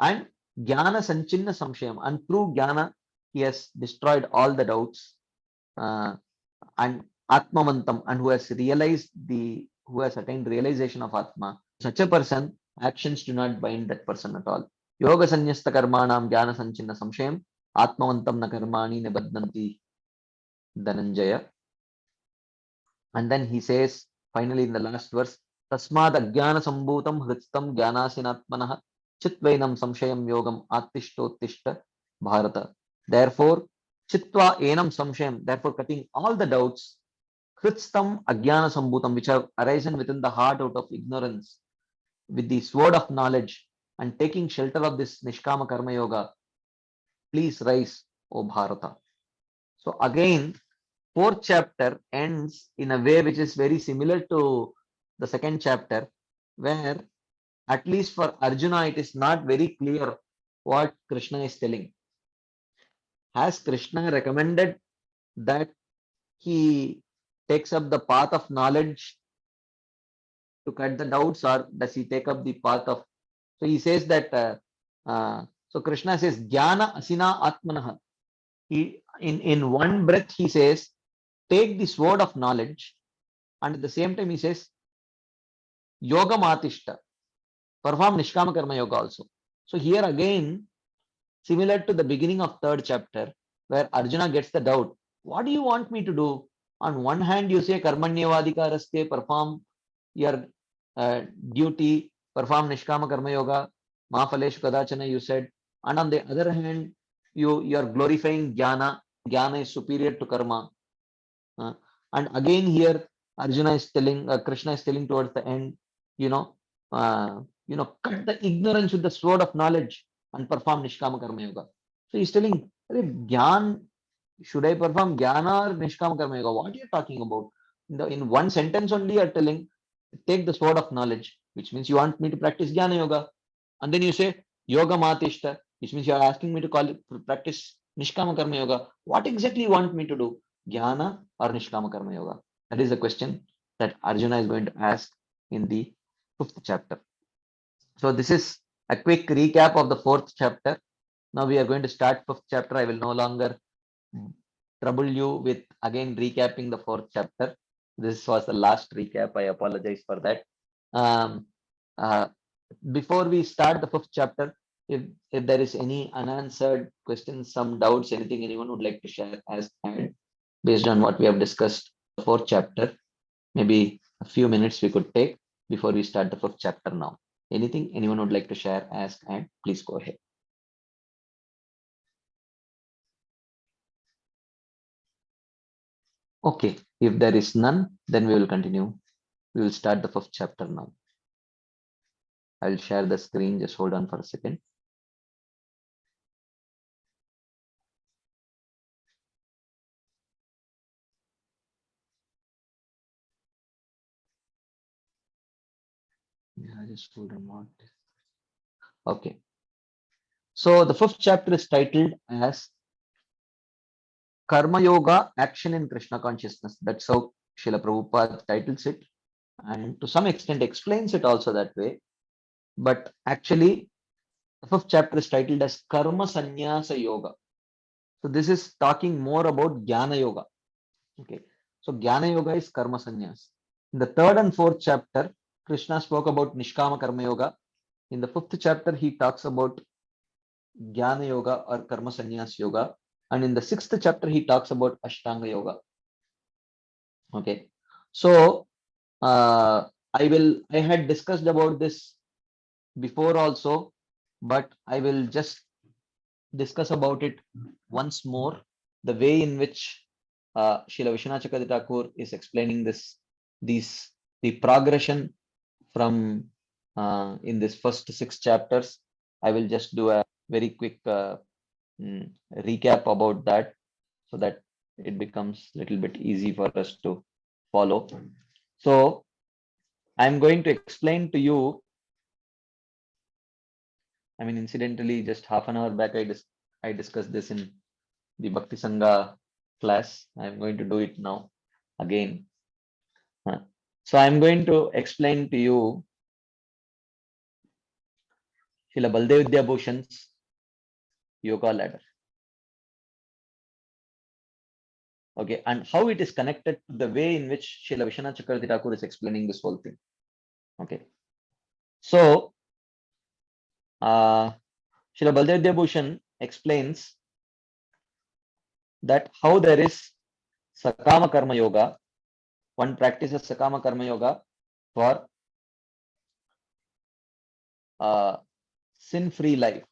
And jnana sanchinna samshayam, and through jnana he has destroyed all the doubts, and atmavantam, and who has attained realization of atma. Such a person, actions do not bind that person at all. Yoga sanyasta karmanam jnana sanchinna samshayam atmavantam na karmani nibadnanti Dhananjaya. And then he says finally in the last verse, tasmad ajnana sambhutam hritam jnanasinatmanah chitvainam samshayam yogam attishtottishta bharata. Therefore, chitva enam samshayam, therefore cutting all the doubts, hritam ajnana sambhutam, which have arisen within the heart out of ignorance, with the sword of knowledge, and taking shelter of this nishkama karma yoga, please rise, O Bharata. So again, fourth chapter ends in a way which is very similar to the second chapter, where at least for Arjuna it is not very clear what Krishna is telling. Has Krishna recommended that he takes up the path of knowledge to cut the doubts, or does he take up the path of... So he says that so Krishna says jnana asina atmanah. He in one breath he says take the sword of knowledge, and at the same time he says yoga matishta, perform nishkama karma yoga also. So here again similar to the beginning of third chapter, where Arjuna gets the doubt. What do you want me to do? On one hand, you say karmanyavadikaraste, perform your duty, perform nishkama karma yoga, ma phaleshu kadachana, you said. And on the other hand, you are glorifying jnana. Jnana is superior to karma. Uh, and again here, Arjuna is telling, Krishna is telling towards the end, you know, cut the ignorance with the sword of knowledge and perform Nishkama Karma Yoga. So he's telling, Gyan, should I perform Jnana or Nishkama Karma Yoga? What are you talking about? In one sentence only, you're telling, take the sword of knowledge, which means you want me to practice Jnana Yoga. And then you say, Yoga Matishta, which means you're asking me to practice Nishkama Karma Yoga. What exactly you want me to do? Jnana or Nishkama Karma Yoga? That is the question that Arjuna is going to ask in the 5th chapter. So this is a quick recap of the 4th chapter. Now we are going to start 5th chapter. I will no longer trouble you with again recapping the 4th chapter. This was the last recap. I apologize for that. Before we start the 5th chapter, if there is any unanswered questions, some doubts, anything anyone would like to share as add based on what we have discussed the 4th chapter, maybe a few minutes we could take before we start the 5th chapter now. Anything anyone would like to share, ask, and please go ahead. Okay, if there is none, then we will continue. We will start the 5th chapter now. I'll share the screen. Just hold on for a second. Yeah, just hold on. Okay. So the 5th chapter is titled as Karma Yoga, Action in Krishna Consciousness. That's how Srila Prabhupada titles it, and to some extent explains it also that way. But actually, the 5th chapter is titled as Karma Sannyasa Yoga. So this is talking more about Jnana Yoga. Okay. So Jnana Yoga is Karma Sannyas. In the 3rd and 4th chapter, Krishna spoke about Nishkama Karma Yoga. In the 5th chapter, he talks about Jnana Yoga or Karma Sannyas Yoga. And in the 6th chapter, he talks about Ashtanga Yoga. Okay. So I had discussed about this before also, but I will just discuss about it once more. The way in which Srila Vishwanath Chakravarti Thakur is explaining the progression from in this first 6 chapters. I will just do a very quick recap about that so that it becomes a little bit easy for us to follow. So I'm going to explain to you. I mean, incidentally, just half an hour back, I discussed this in the Bhakti Sangha class. I'm going to do it now again. So I'm going to explain to you Srila Baldev Vidyabhushan's yoga ladder. Okay, and how it is connected to the way in which Srila Vishwanath Chakravarti Thakur is explaining this whole thing. Okay, so Srila Baldev Vidyabhushan explains that how there is Sakama Karma Yoga. One practices Sakama Karma Yoga for sin-free life.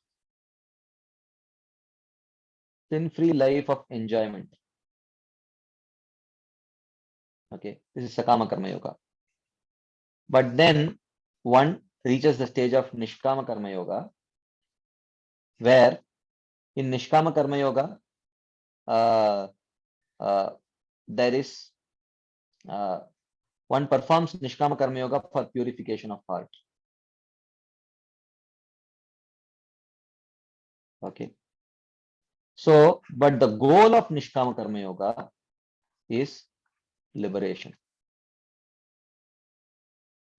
Sin-free life of enjoyment. Okay, this is Sakama Karma Yoga. But then one reaches the stage of Nishkama Karma Yoga, where in Nishkama Karma Yoga, there is one performs Nishkama Karma Yoga for purification of heart. Okay. So, but the goal of Nishkama Karma Yoga is liberation.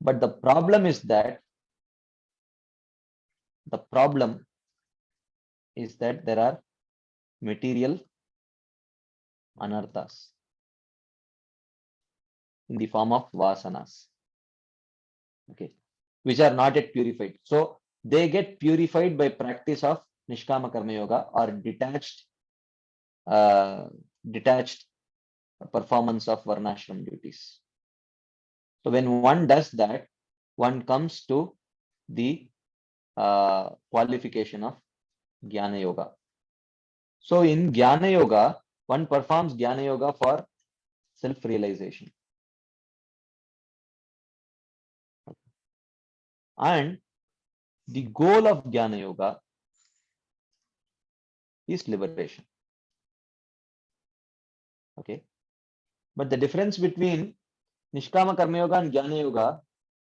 But the problem is that there are material anarthas in the form of vasanas, okay, which are not yet purified. So they get purified by practice of Nishkama Karma Yoga or detached performance of Varnashram duties. So when one does that, one comes to the qualification of Jnana Yoga. So in Jnana Yoga, one performs Jnana Yoga for self-realization. And the goal of Jnana Yoga is liberation. Okay. But the difference between Nishkama Karma Yoga and Jnana Yoga,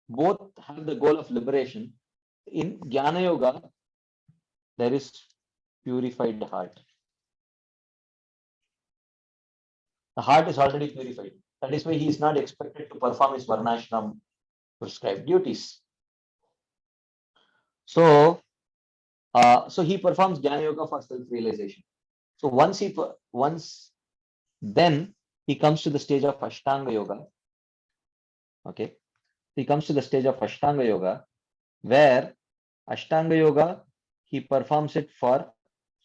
both have the goal of liberation. In Jnana Yoga, there is purified heart. The heart is already purified. That is why he is not expected to perform his Varnashram prescribed duties. So he performs Jnana Yoga for self-realization. So then he comes to the stage of Ashtanga Yoga. Okay, he comes to the stage of Ashtanga Yoga, where Ashtanga Yoga he performs it for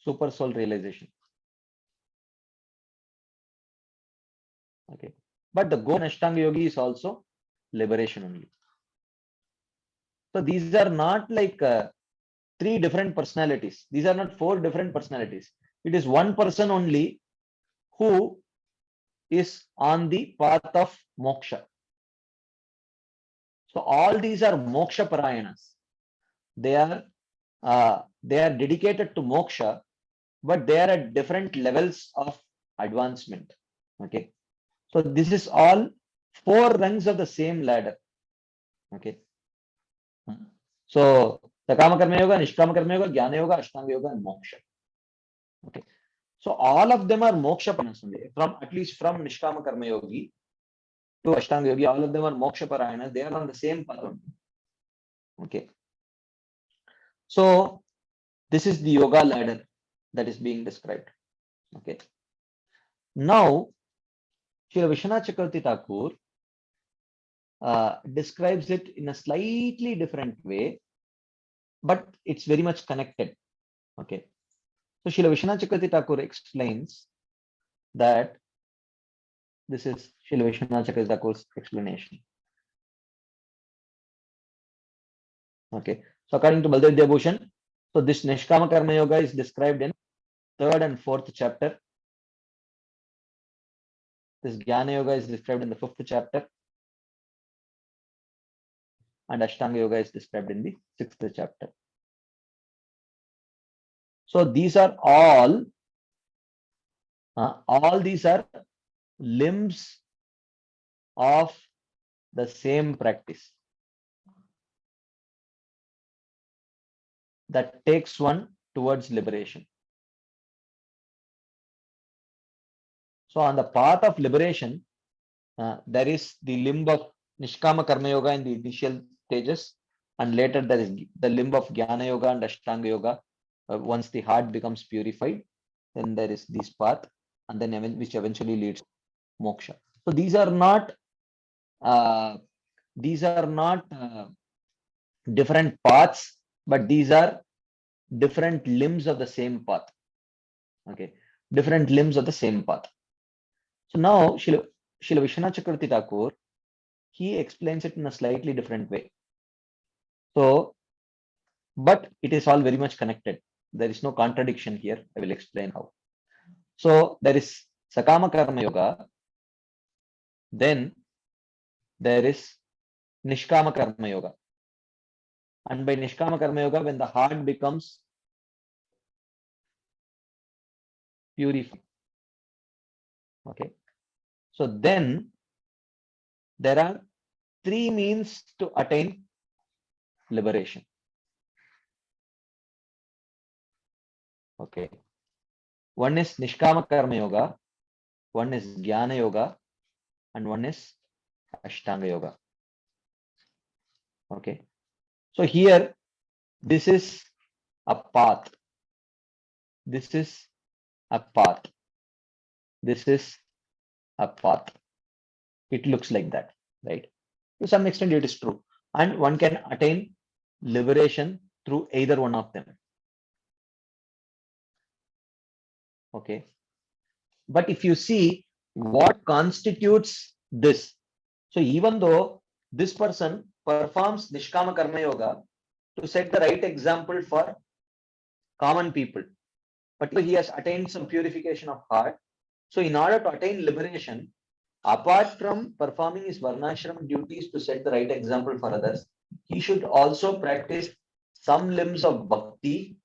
super soul realization. Okay, but the goal in Ashtanga Yoga is also liberation only. So these are not like three different personalities. These are not four different personalities. It is one person only who is on the path of moksha. So all these are moksha parayanas. They are dedicated to moksha, but they are at different levels of advancement. Okay, so this is all four rungs of the same ladder. Okay, so the Kama Karma Yoga, Nishkama Karma Yoga, Jnana Yoga, Ashtanga Yoga, and moksha. Okay, so all of them are moksha parayanas only. From at least from Nishkama Karma Yogi to Ashtanga Yogi, all of them are moksha parayanas. They are on the same path only. Okay, so this is the yoga ladder that is being described. Okay, now Srila Vishwanath Chakravarti Thakur describes it in a slightly different way, but it's very much connected. Okay, so Srila Vishwanath Chakravarti Thakur explains that this is Srila Vishwanath Chakravarti Thakur's explanation. Okay, so according to Baldev Bhushan, so this Nishkama Karma Yoga is described in 3rd and 4th chapter. This Jnana Yoga is described in the 5th chapter, and Ashtanga Yoga is described in the 6th chapter. So these are all these are limbs of the same practice that takes one towards liberation. So on the path of liberation, there is the limb of Nishkama Karma Yoga in the initial stages, and later there is the limb of Jnana Yoga and Ashtanga Yoga. Once the heart becomes purified, then there is this path, and then which eventually leads to moksha. So these are not different paths, but these are different limbs of the same path. Okay, different limbs of the same path. So now Srila Vishwanath Chakravarti Thakur, he explains it in a slightly different way. So, but it is all very much connected. There is no contradiction here. I will explain how. So there is Sakama Karma Yoga, then there is Nishkama Karma Yoga. And by Nishkama Karma Yoga, when the heart becomes purified. Okay. So then there are three means to attain liberation. Okay. One is Nishkama Karma Yoga, one is Jnana Yoga, and one is Ashtanga Yoga. Okay. So here, this is a path. This is a path. This is a path. It looks like that, right? To some extent, it is true. And one can attain liberation through either one of them. Okay. But if you see what constitutes this, so even though this person performs Nishkama Karma Yoga to set the right example for common people, but he has attained some purification of heart. So in order to attain liberation, apart from performing his Varnashram duties to set the right example for others, he should also practice some limbs of bhakti,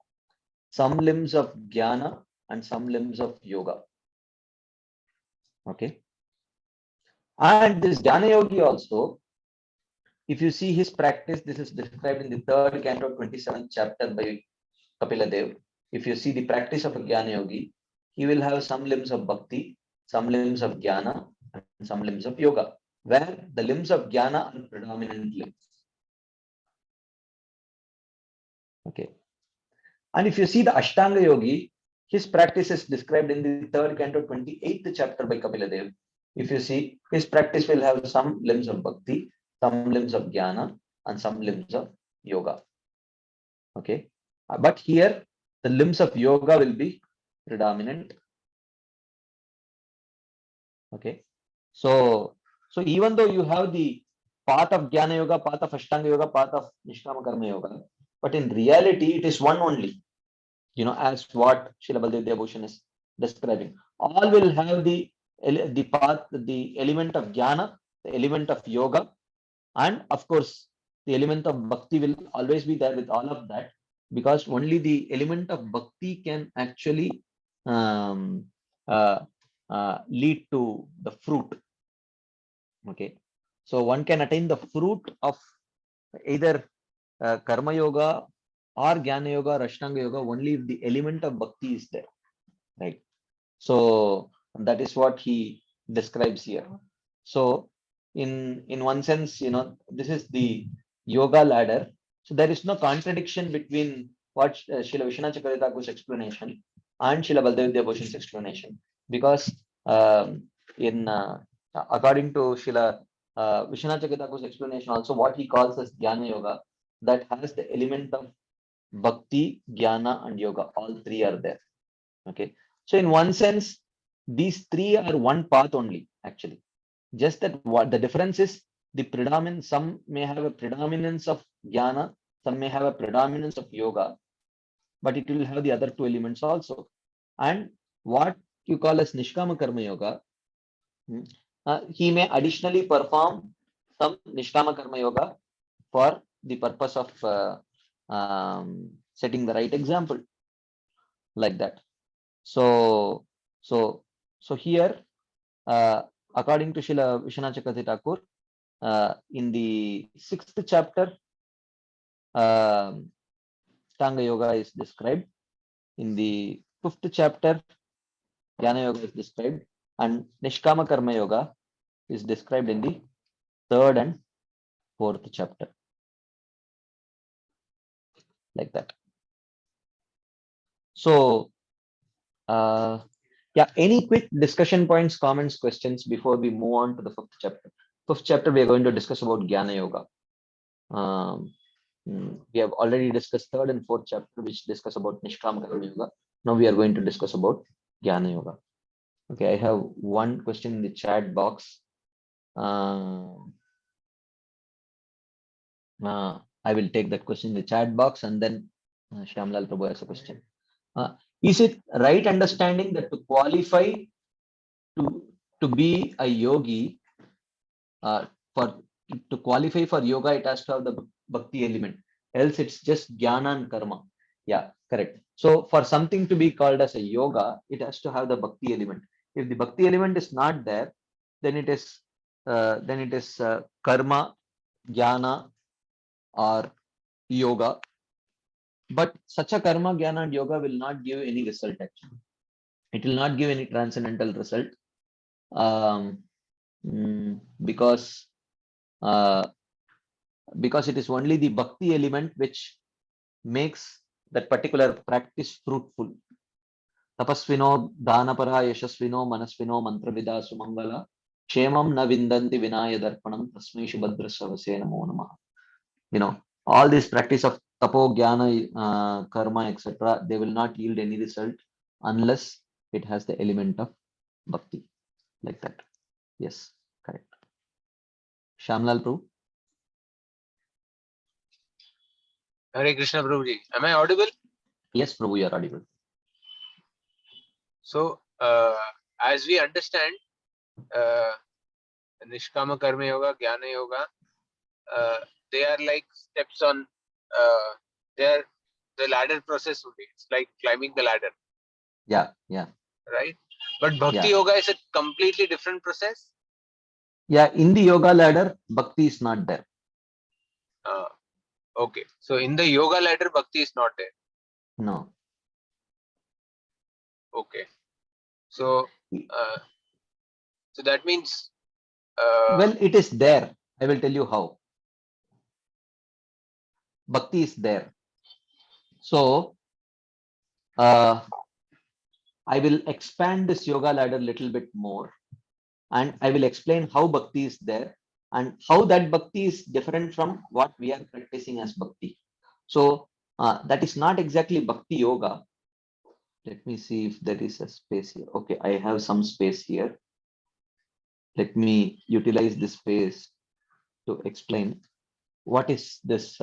some limbs of jnana, and some limbs of yoga. Okay. And this Jnana Yogi also, if you see his practice, this is described in the third canto, 27th chapter by Kapila Dev. If you see the practice of a Jnana Yogi, he will have some limbs of bhakti, some limbs of jnana, and some limbs of yoga, where the limbs of jnana are predominant limbs. Okay. And if you see the Ashtanga Yogi, his practice is described in the third canto, 28th chapter by Kapila Dev. If you see, his practice will have some limbs of bhakti, some limbs of jnana, and some limbs of yoga. Okay. But here, the limbs of yoga will be predominant. Okay. So even though you have the path of Jnana Yoga, path of Ashtanga Yoga, path of Nishkama Karma Yoga, but in reality, it is one only. As what Srila Baldev Devabhushan is describing. All will have the path, the element of jnana, the element of yoga, and of course, the element of bhakti will always be there with all of that, because only the element of bhakti can actually um, uh, lead to the fruit. Okay, so one can attain the fruit of either karma yoga or jnana yoga or ashtanga yoga only if the element of bhakti is there, right? So that is what he describes here. So in one sense, this is the yoga ladder. So there is no contradiction between what Srila Vishwanath Chakravarti Thakur's explanation and Srila Baldev Devabhushan's explanation, because in according to Srila Vishwanath Chakravarti Thakur's explanation, also what he calls as jnana yoga, that has the element of bhakti, jnana, and yoga. All three are there. Okay. So in one sense, these three are one path only, actually. Just that what the difference is, the predominance, some may have a predominance of jnana, some may have a predominance of yoga, but it will have the other two elements also. And what you call as Nishkama Karma Yoga, he may additionally perform some Nishkama Karma Yoga for the purpose of setting the right example, like that. So here, according to Srila Vishwanath Chakravarti Thakur, in the 6th chapter, Ashtanga Yoga is described. In the 5th chapter, Jnana Yoga is described, and Nishkama Karma Yoga is described in the 3rd and 4th chapter, like that. So, yeah, any quick discussion points, comments, questions before we move on to the 5th chapter? 5th chapter, we are going to discuss about Jnana Yoga. We have already discussed 3rd and 4th chapter, which discuss about Nishkama Karma Yoga. Now we are going to discuss about Jnana Yoga. Okay, I have one question in the chat box. I will take that question in the chat box, and then Shyamlal Prabhu has a question. Is it right understanding that to qualify to be a yogi, to qualify for yoga, it has to have the bhakti element, else it's just jnana and karma? Yeah, correct. So for something to be called as a yoga, it has to have the bhakti element. If the bhakti element is not there, then it is karma, jnana, or yoga. But such a karma, jnana, and yoga will not give any result, actually. It will not give any transcendental result, because it is only the bhakti element which makes that particular practice fruitful. Tapasvino, dhanapara, yashasvino, manasvino, mantravida, sumangala, kshemam na vindanti vinaya darpanam, tasmai shubhadra savase namo namah. All this practice of tapo, jnana, karma, etc., they will not yield any result unless it has the element of bhakti, like that. Yes, correct. Shamlal Prabhu. Hare Krishna Prabhuji. Am I audible? Yes, Prabhu, you are audible. So, as we understand, Nishkama Karma Yoga, Jnana Yoga, they are like steps on, they are the ladder process only. It's like climbing the ladder. Yeah, yeah. Right? But Bhakti Yeah. Yoga is a completely different process. Yeah, in the yoga ladder, bhakti is not there. Okay. So in the yoga ladder, Bhakti is not there. No. Okay. So, so that means. Well, it is there. I will tell you how. Bhakti is there. So, I will expand this yoga ladder a little bit more, and I will explain how bhakti is there and how that bhakti is different from what we are practicing as bhakti. So, that is not exactly bhakti yoga. Let me see if there is a space here. Okay, I have some space here. Let me utilize this space to explain what is this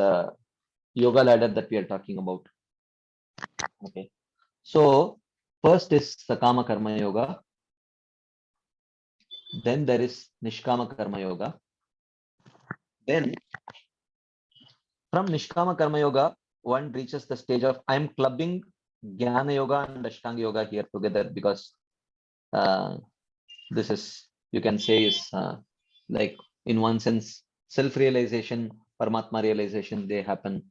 yoga ladder that we are talking about. Okay, so first is Sakama Karma Yoga, then there is Nishkama Karma Yoga, then from Nishkama Karma Yoga one reaches the stage of I am clubbing Jnana Yoga and Ashtanga Yoga here together because this is, you can say, is like in one sense self-realization, Paramatma realization, they happen,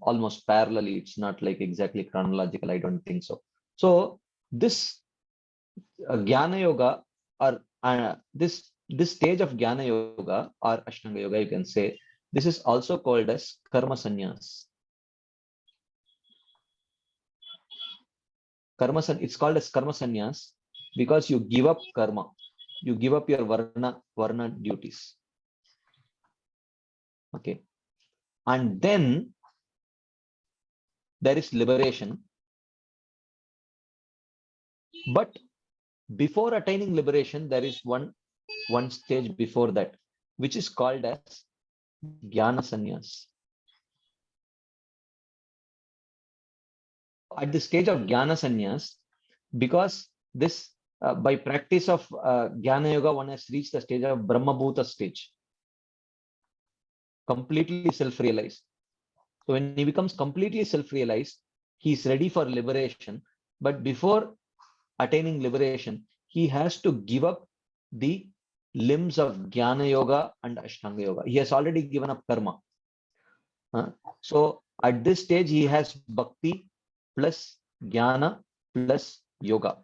almost parallelly. It's not like exactly chronological, I don't think so. So this Jnana Yoga, or this stage of Jnana Yoga or Ashtanga Yoga, you can say, this is also called as Karma Sannyas. It's called as Karma Sannyas because you give up karma, you give up your varna duties. Okay, and then there is liberation. But before attaining liberation, there is one stage before that, which is called as Jnana Sannyas. At the stage of Jnana Sannyas, because this by practice of Jnana Yoga, one has reached the stage of Brahma Bhuta stage, completely self-realized. So when he becomes completely self-realized, he is ready for liberation. But before attaining liberation, he has to give up the limbs of Jnana Yoga and Ashtanga Yoga. He has already given up karma. So at this stage, he has bhakti plus Jnana plus yoga.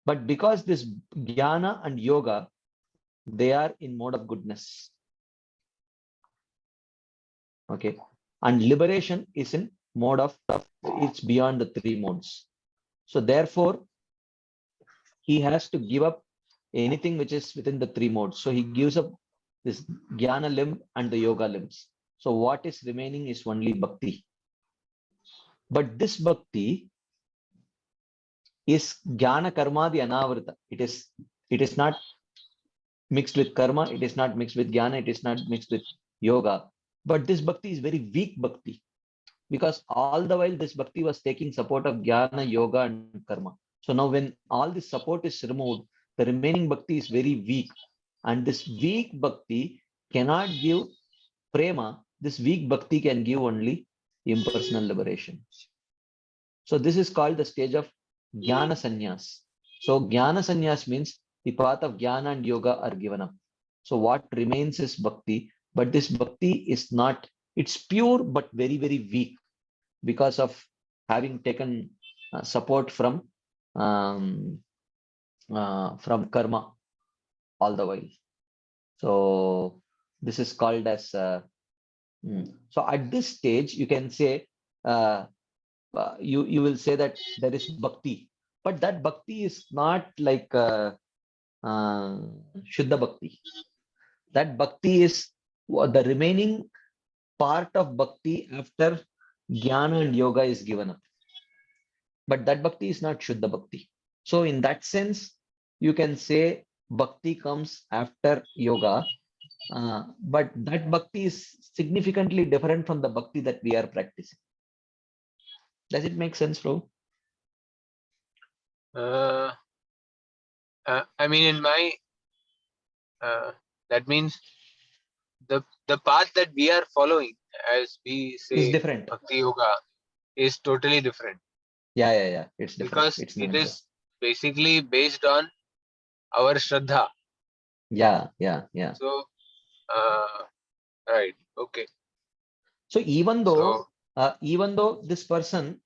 But because this Jnana and yoga, they are in mode of goodness. Okay. And liberation is in mode of, it's beyond the three modes. So therefore, he has to give up anything which is within the three modes. So he gives up this Jnana limb and the yoga limbs. So what is remaining is only bhakti. But this bhakti is Jnana Karmadi Anavrita. It is not mixed with karma, it is not mixed with Jnana, it is not mixed with yoga. But this bhakti is very weak bhakti, because all the while this bhakti was taking support of Jnana, yoga, and karma. So now when all this support is removed, the remaining bhakti is very weak. And this weak bhakti cannot give prema. This weak bhakti can give only impersonal liberation. So this is called the stage of Jnana Sannyas. So Jnana Sannyas means the path of Jnana and yoga are given up. So what remains is bhakti, but this bhakti is not, it's pure but very, very weak because of having taken support from karma all the while. So this is called as so at this stage you can say you will say that there is bhakti, but that bhakti is not like Shuddha Bhakti. That bhakti is the remaining part of bhakti after Jnana and yoga is given up. But that bhakti is not Shuddha Bhakti. So in that sense, you can say bhakti comes after yoga, but that bhakti is significantly different from the bhakti that we are practicing. Does it make sense, bro? I mean, in my that means the path that we are following, as we Is say, different. Bhakti Yoga, is totally different Yeah. It's different. because It's it not the. is basically based on our Shraddha. Yeah. So, right, okay. So So, even though this person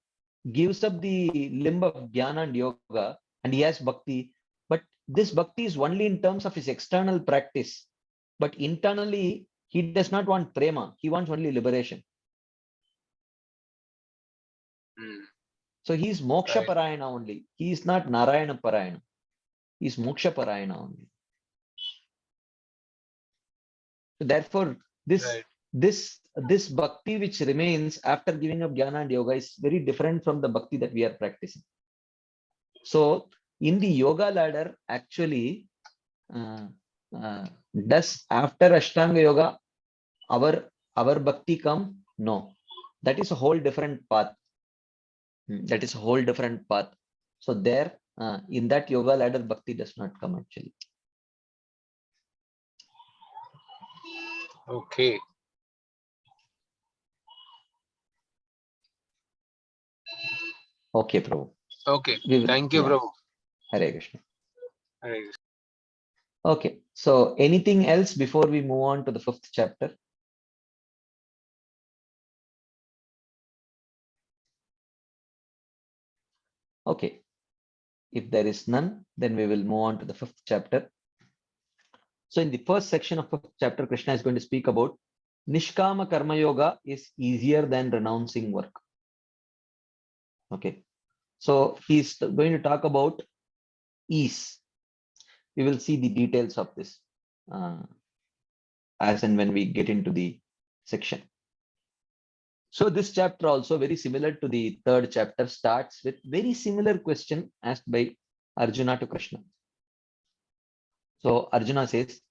gives up the limb of jnana and yoga and he has bhakti, but this bhakti is only in terms of his external practice. But internally, he does not want prema. He wants only liberation. hmm, So he's moksha right, parayana only. He is not narayana parayana. He's moksha parayana only. So therefore, this right, this bhakti which remains after giving up jnana and yoga is very different from the bhakti that we are practicing. So in the yoga ladder, actually, uh, uh, does after Ashtanga yoga our bhakti come? No, that is a whole different path. That is a whole different path. So there, in that yoga ladder, bhakti does not come actually. okay, Okay, Prabhu. okay. We will, Thank you, yeah. Prabhu. Hare Krishna. Hare Krishna. Okay. So anything else before we move on to the 5th chapter? Okay. If there is none, then we will move on to the 5th chapter. So in the first section of 5th chapter, Krishna is going to speak about Nishkama Karma Yoga is easier than renouncing work. Okay. So he's going to talk about ease. We will see the details of this as and when we get into the section. So this chapter also very similar to the 3rd chapter starts with very similar question asked by Arjuna to Krishna. So Arjuna says,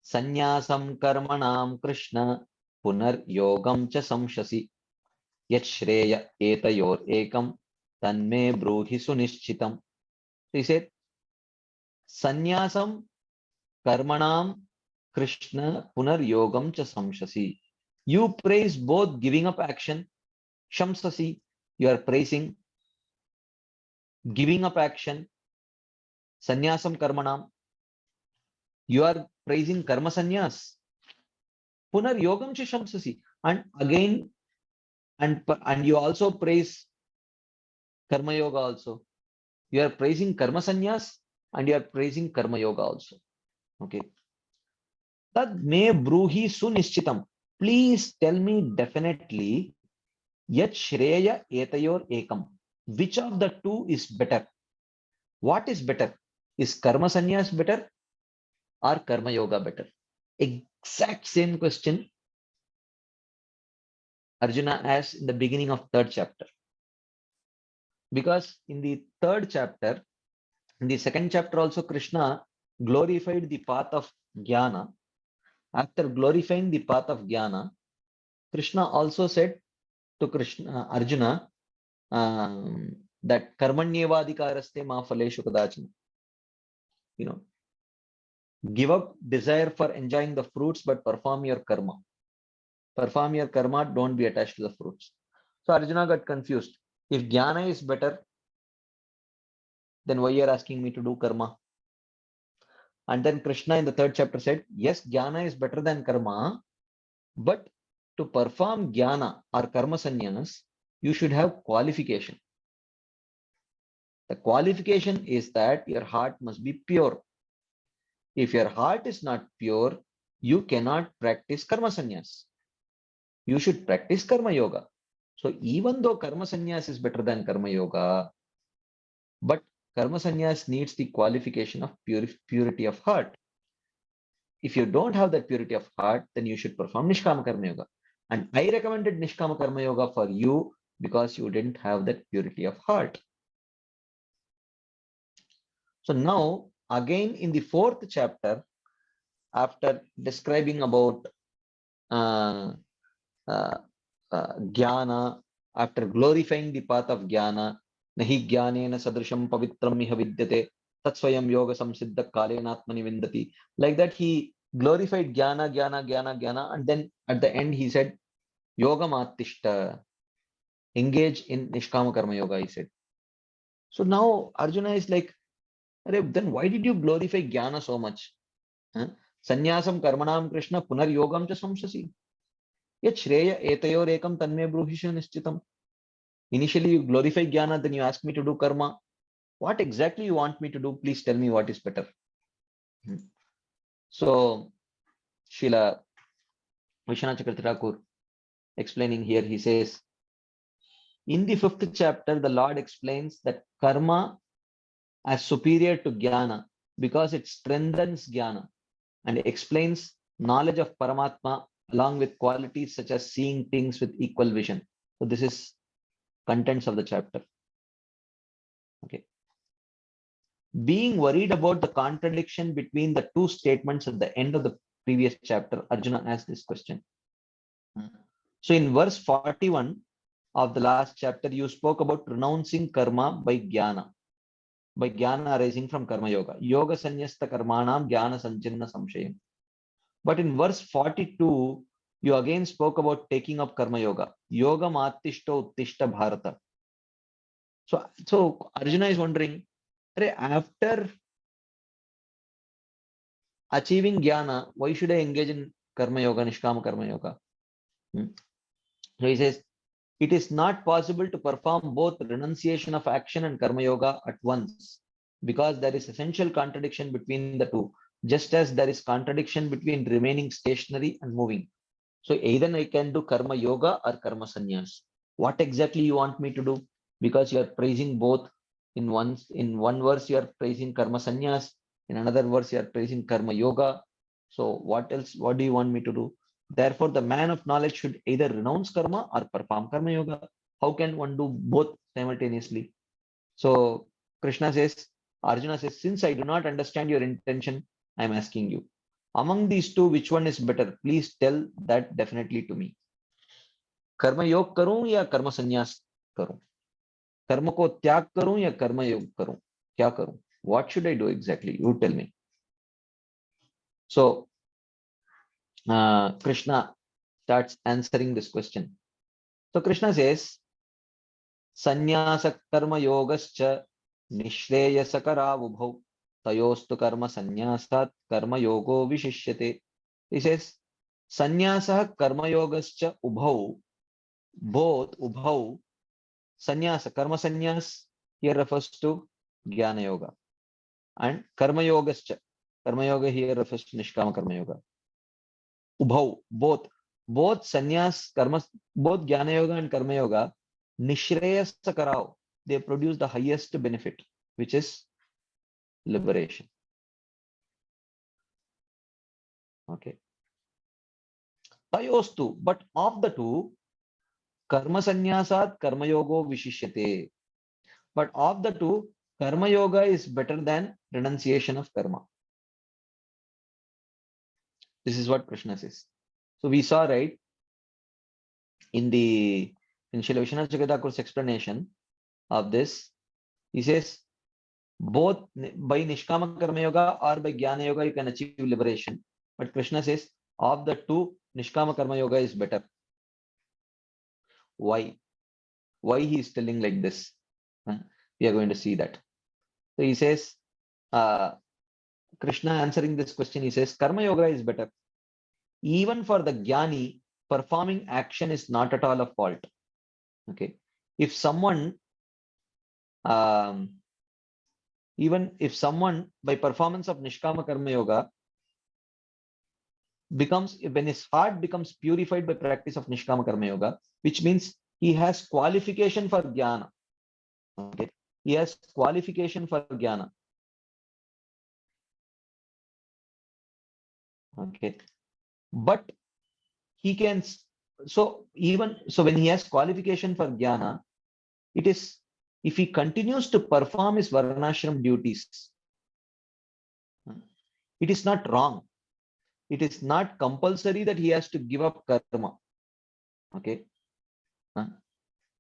Sanyasam karmanam Krishna punar yogam cha samshasi yat shreya etayor ekam tanme bruhi sunishchitam. So he said, Sanyasam karmanam Krishna punar yogam cha samshasi. You praise both giving up action, shamsasi, you are praising giving up action, sannyasam karmanam, you are praising karma sannyas, punar yogam cha shamsasi, and again, and you also praise karma yoga also. You are praising karma sannyas and you are praising karma yoga also. Okay. Tad me bruhi sunishchitam. Please tell me definitely yat shreya etayor ekam. Which of the two is better? What is better? Is karma sannyas better or karma yoga better? Exact same question Arjuna asked in the beginning of 3rd chapter. Because in the 3rd chapter, in the 2nd chapter also Krishna glorified the path of jnana. After glorifying the path of jnana, Krishna also said to Arjuna, that karmanyevadikaraste ma phaleshu kadachana. You know, give up desire for enjoying the fruits, but perform your karma. Perform your karma, don't be attached to the fruits. So Arjuna got confused. If jnana is better, then why you are asking me to do karma? And then Krishna in the 3rd chapter said, yes, jnana is better than karma, but to perform jnana or karma sannyas, you should have qualification. The qualification is that your heart must be pure. If your heart is not pure, you cannot practice karma sannyas. You should practice karma yoga. So even though karma sannyas is better than karma yoga, but karma sannyas needs the qualification of purity of heart. If you don't have that purity of heart, then you should perform Nishkama Karma Yoga. And I recommended Nishkama Karma Yoga for you because you didn't have that purity of heart. So now again in the fourth chapter, after describing about uh, uh, jnana, after glorifying the path of jnana, nahi jnanena sadrisham pavitram miha vidyate tatsvayam yoga samsiddha kalenatmani vindati. Like that, he glorified jnana, and then at the end he said, yoga matishta, engage in nishkama karma yoga, he said. So now Arjuna is like, then why did you glorify jnana so much? Huh? Sannyasam karmanam Krishna punar yogam cha samsasi. Yet Shreya etayorekam tanme bruhisha nishchitam. Initially you glorify jnana, then you ask me to do karma. What exactly you want me to do? Please tell me what is better. So Srila Vishwanath Chakravarti Thakur explaining here, he says, in the fifth chapter, the Lord explains that karma as superior to jnana because it strengthens jnana and explains knowledge of Paramatma along with qualities such as seeing things with equal vision. So this is contents of the chapter. Okay. Being worried about the contradiction between the two statements at the end of the previous chapter, Arjuna asked this question. So in verse 41 of the last chapter, you spoke about renouncing karma by jnana arising from karma yoga. Yoga sanyasta karmanam jnana sanchinna samshayam. But in verse 42, you again spoke about taking up karma yoga. Yoga matishta uttishta bharata. So Arjuna is wondering, after achieving jnana, why should I engage in karma yoga, nishkama karma yoga? So he says, it is not possible to perform both renunciation of action and karma yoga at once because there is essential contradiction between the two, just as there is contradiction between remaining stationary and moving. So either I can do karma yoga or karma sannyas. What exactly you want me to do? Because you are praising both. In one verse you are praising karma sannyas, in another verse you are praising karma yoga. So what else? What do you want me to do? Therefore, the man of knowledge should either renounce karma or perform karma yoga. How can one do both simultaneously? So Krishna says, Arjuna says, since I do not understand your intention, I am asking you. Among these two, which one is better? Please tell that definitely to me. कर्म योग करूं या कर्म संन्यास करूं? कर्म को त्याग करूं या कर्म योग करूं? क्या करूं? What should I do exactly? You tell me. So Krishna starts answering this question. So Krishna says, Sannyasa karma yogascha nishreyasakaravubhau tayostu karma sannyasat karma yogo vishishyate. He says, Sannyasa karma yogascha ubhau, both ubhau, sannyasa, karma sannyas here refers to jnana yoga, and karma yogascha, karma yoga here refers to nishkama karma yoga. Ubhau, both sannyas, karma, both jnana yoga and karma yoga, nishreyasa karao, they produce the highest benefit, which is liberation. Okay. Tayostu, but of the two, karma sannyasat karma yogo vishishyate. But of the two, karma yoga is better than renunciation of karma. This is what Krishna says. So we saw, right, in Srila Vishwanath Chakravarti Thakur's explanation of this, he says, both by Nishkama Karma Yoga or by Jnana Yoga, you can achieve liberation. But Krishna says, of the two, Nishkama Karma Yoga is better. Why? Why he is telling like this? We are going to see that. So he says, Krishna answering this question, he says, Karma Yoga is better. Even for the Jnani, performing action is not at all a fault. Okay. If someone, even if someone by performance of Nishkama Karma Yoga becomes, when his heart becomes purified by practice of Nishkama Karma Yoga, which means he has qualification for Jnana. Okay. He has qualification for Jnana. Okay. But he can, so when he has qualification for Jnana, it is, if he continues to perform his Varnashram duties, It is not wrong. It is not compulsory that he has to give up karma. Okay.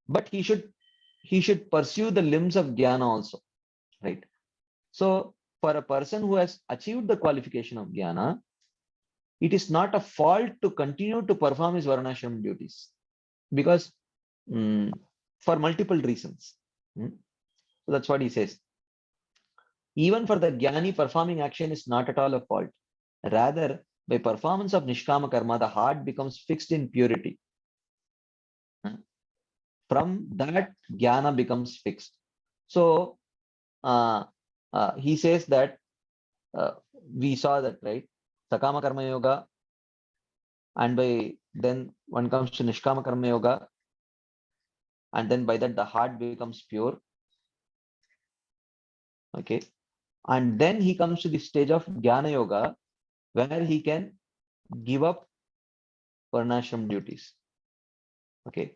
But he should pursue the limbs of jnana also. Right. So for a person who has achieved the qualification of jnana, it is not a fault to continue to perform his varnashram duties, because for multiple reasons. So that's what he says. Even for the jnani, performing action is not at all a fault. Rather, by performance of nishkama karma, the heart becomes fixed in purity. From that, jnana becomes fixed. So he says that we saw that, right? Sakama karma yoga, and by then one comes to nishkama karma yoga, and then by that the heart becomes pure. Okay, and then he comes to the stage of jnana yoga, where he can give up varnashram duties. Okay,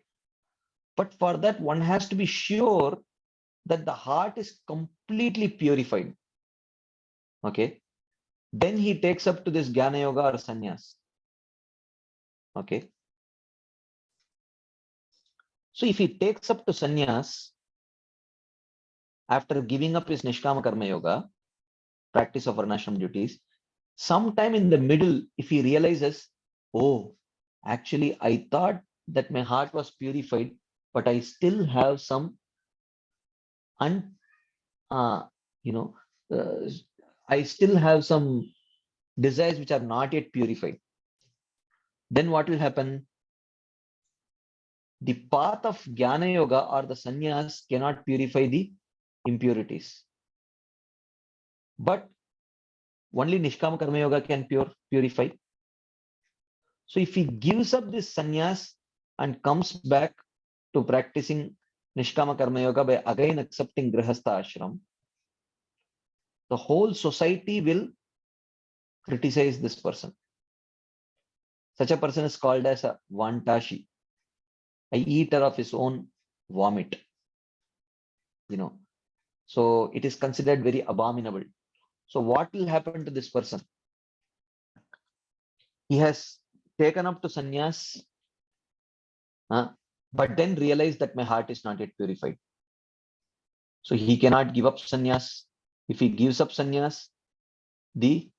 but for that one has to be sure that the heart is completely purified. Okay, then he takes up to this jnana yoga or sannyas. Okay, so if he takes up to sannyas after giving up his nishkama karma yoga, practice of varnashram duties, sometime in the middle, if he realizes, oh, actually I thought that my heart was purified, but I still have some I still have some desires which are not yet purified. Then what will happen? The path of jnana yoga or the sannyas cannot purify the impurities, but only nishkama karma yoga can purify. So if he gives up this sannyas and comes back to practicing nishkama karma yoga by again accepting grihastha ashram, the whole society will criticize this person. Such a person is called as a vantashi, a eater of his own vomit. So it is considered very abominable. So what will happen to this person? He has taken up to sannyas, but then realized that my heart is not yet purified. So he cannot give up sannyas. If he gives up sannyas, the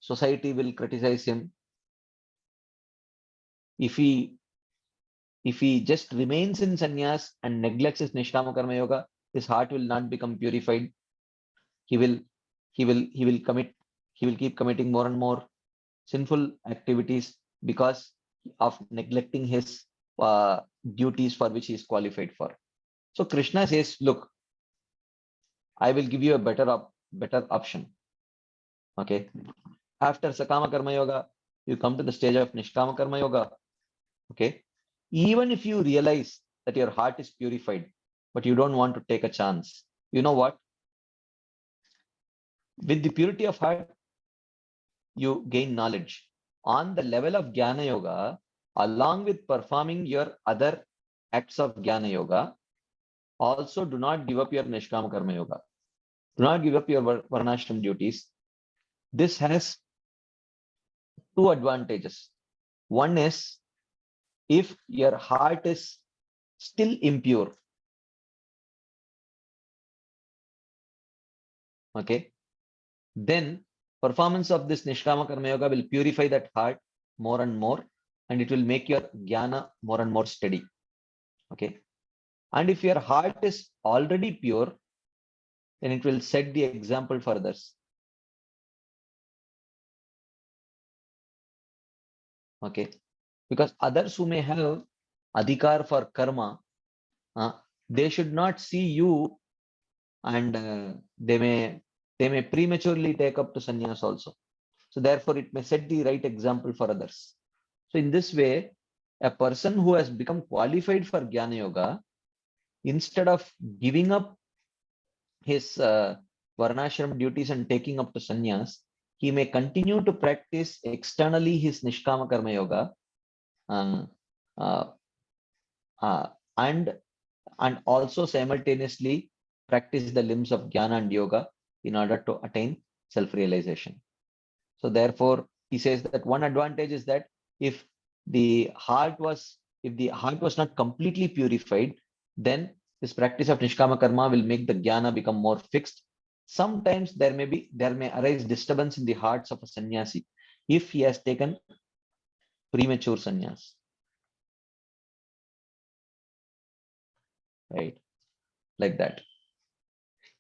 society will criticize him. If he just remains in sannyas and neglects his nishkama karma yoga, his heart will not become purified. He will keep committing more and more sinful activities because of neglecting his duties for which he is qualified for. So Krishna says, look, I will give you a better option. Okay, after sakama karma yoga, you come to the stage of nishkama karma yoga. Okay, even if you realize that your heart is purified, but you don't want to take a chance, you know what? With the purity of heart, you gain knowledge. On the level of jnana yoga, along with performing your other acts of jnana yoga, also do not give up your nishkama karma yoga. Do not give up your varnashram duties. This has two advantages. One is, if your heart is still impure, okay, then performance of this nishkama karma yoga will purify that heart more and more, and it will make your jnana more and more steady. Okay, and if your heart is already pure, then it will set the example for others. Okay, because others who may have adhikar for karma, they should not see you, and they may prematurely take up to sannyas also. So therefore it may set the right example for others. So in this way, a person who has become qualified for jnana yoga, instead of giving up his varnashram duties and taking up to sannyas, he may continue to practice externally his nishkama karma yoga, and also simultaneously practice the limbs of jnana and yoga in order to attain self-realization. So therefore, he says that one advantage is that if the heart was not completely purified, then this practice of Nishkama Karma will make the jnana become more fixed. Sometimes there may arise disturbance in the hearts of a sannyasi if he has taken premature sannyas. Right? Like that.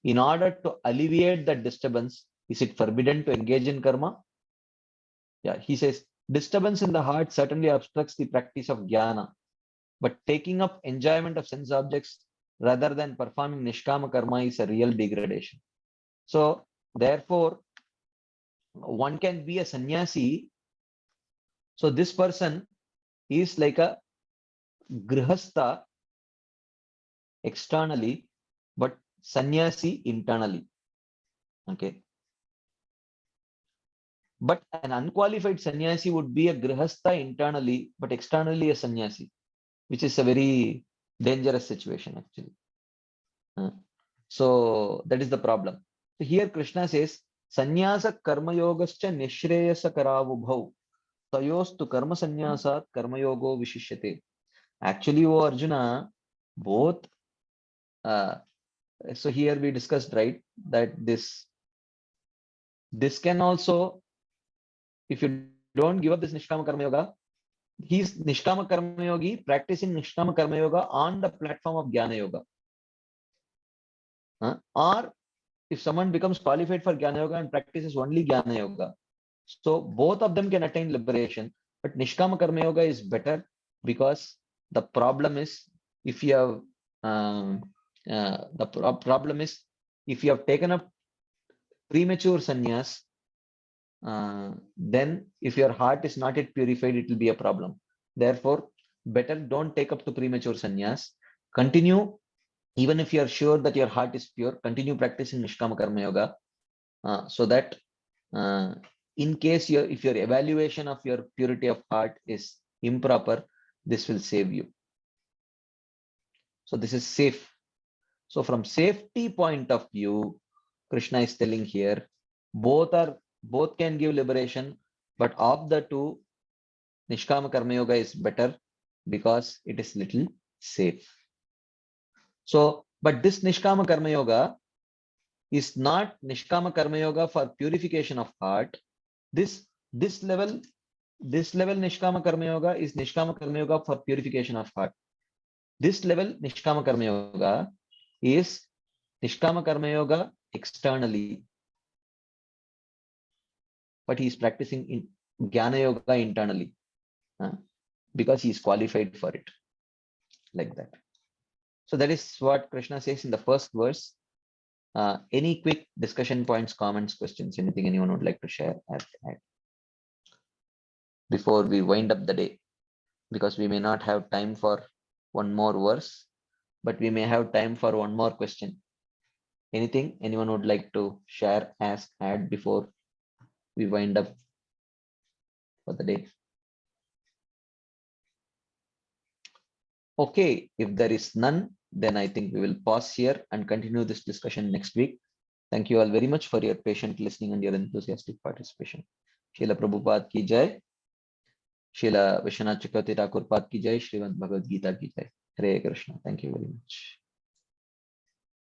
In order to alleviate that disturbance, is it forbidden to engage in karma? Yeah, he says, disturbance in the heart certainly obstructs the practice of jnana, but taking up enjoyment of sense objects rather than performing nishkama karma is a real degradation. So, therefore, one can be a sannyasi. So, this person is like a grihastha externally, but sannyasi internally. Okay. But an unqualified sannyasi would be a grihastha internally, but externally a sannyasi, which is a very dangerous situation actually. So that is the problem. So here Krishna says, Sannyasa karma yogascha nishreyasa karavubhau tayostu karma sannyasat karma yogo vishishyate. Actually, oh Arjuna, both. So here we discussed, right, that this can also, if you don't give up this Nishkama Karma Yoga, he's Nishkama Karma Yogi practicing Nishkama Karma Yoga on the platform of Jnana Yoga. Or if someone becomes qualified for Jnana Yoga and practices only Jnana Yoga, so both of them can attain liberation. But Nishkama Karma Yoga is better because the problem is if you have problem is if you have taken up premature sannyas, then if your heart is not yet purified, it will be a problem. Therefore, better don't take up the premature sannyas. Continue, even if you are sure that your heart is pure, continue practicing Nishkama Karma Yoga, so that in case if your evaluation of your purity of heart is improper, this will save you. So this is safe. So from safety point of view, Krishna is telling here, both can give liberation, but of the two, Nishkama Karma Yoga is better because it is little safe. So, but this Nishkama Karma Yoga is not Nishkama Karma Yoga for purification of heart. This level Nishkama Karma Yoga is Nishkama Karma Yoga for purification of heart. This level Nishkama Karma Yoga is Nishkama Karma Yoga externally, but he is practicing in Jnana Yoga internally because he is qualified for it, like that. So that is what Krishna says in the first verse. Any quick discussion points, comments, questions, anything anyone would like to share before we wind up the day? Because we may not have time for one more verse, but we may have time for one more question. Anything anyone would like to share, ask, add before we wind up for the day? Okay, if there is none, then I think we will pause here and continue this discussion next week. Thank you all very much for your patient listening and your enthusiastic participation. Srila Prabhupada ki jai. Srila Vishwanath Chakravarti Thakur Pad ki jai. Srimad Bhagavad Gita ki jai. Hare Krishna. Thank you very much.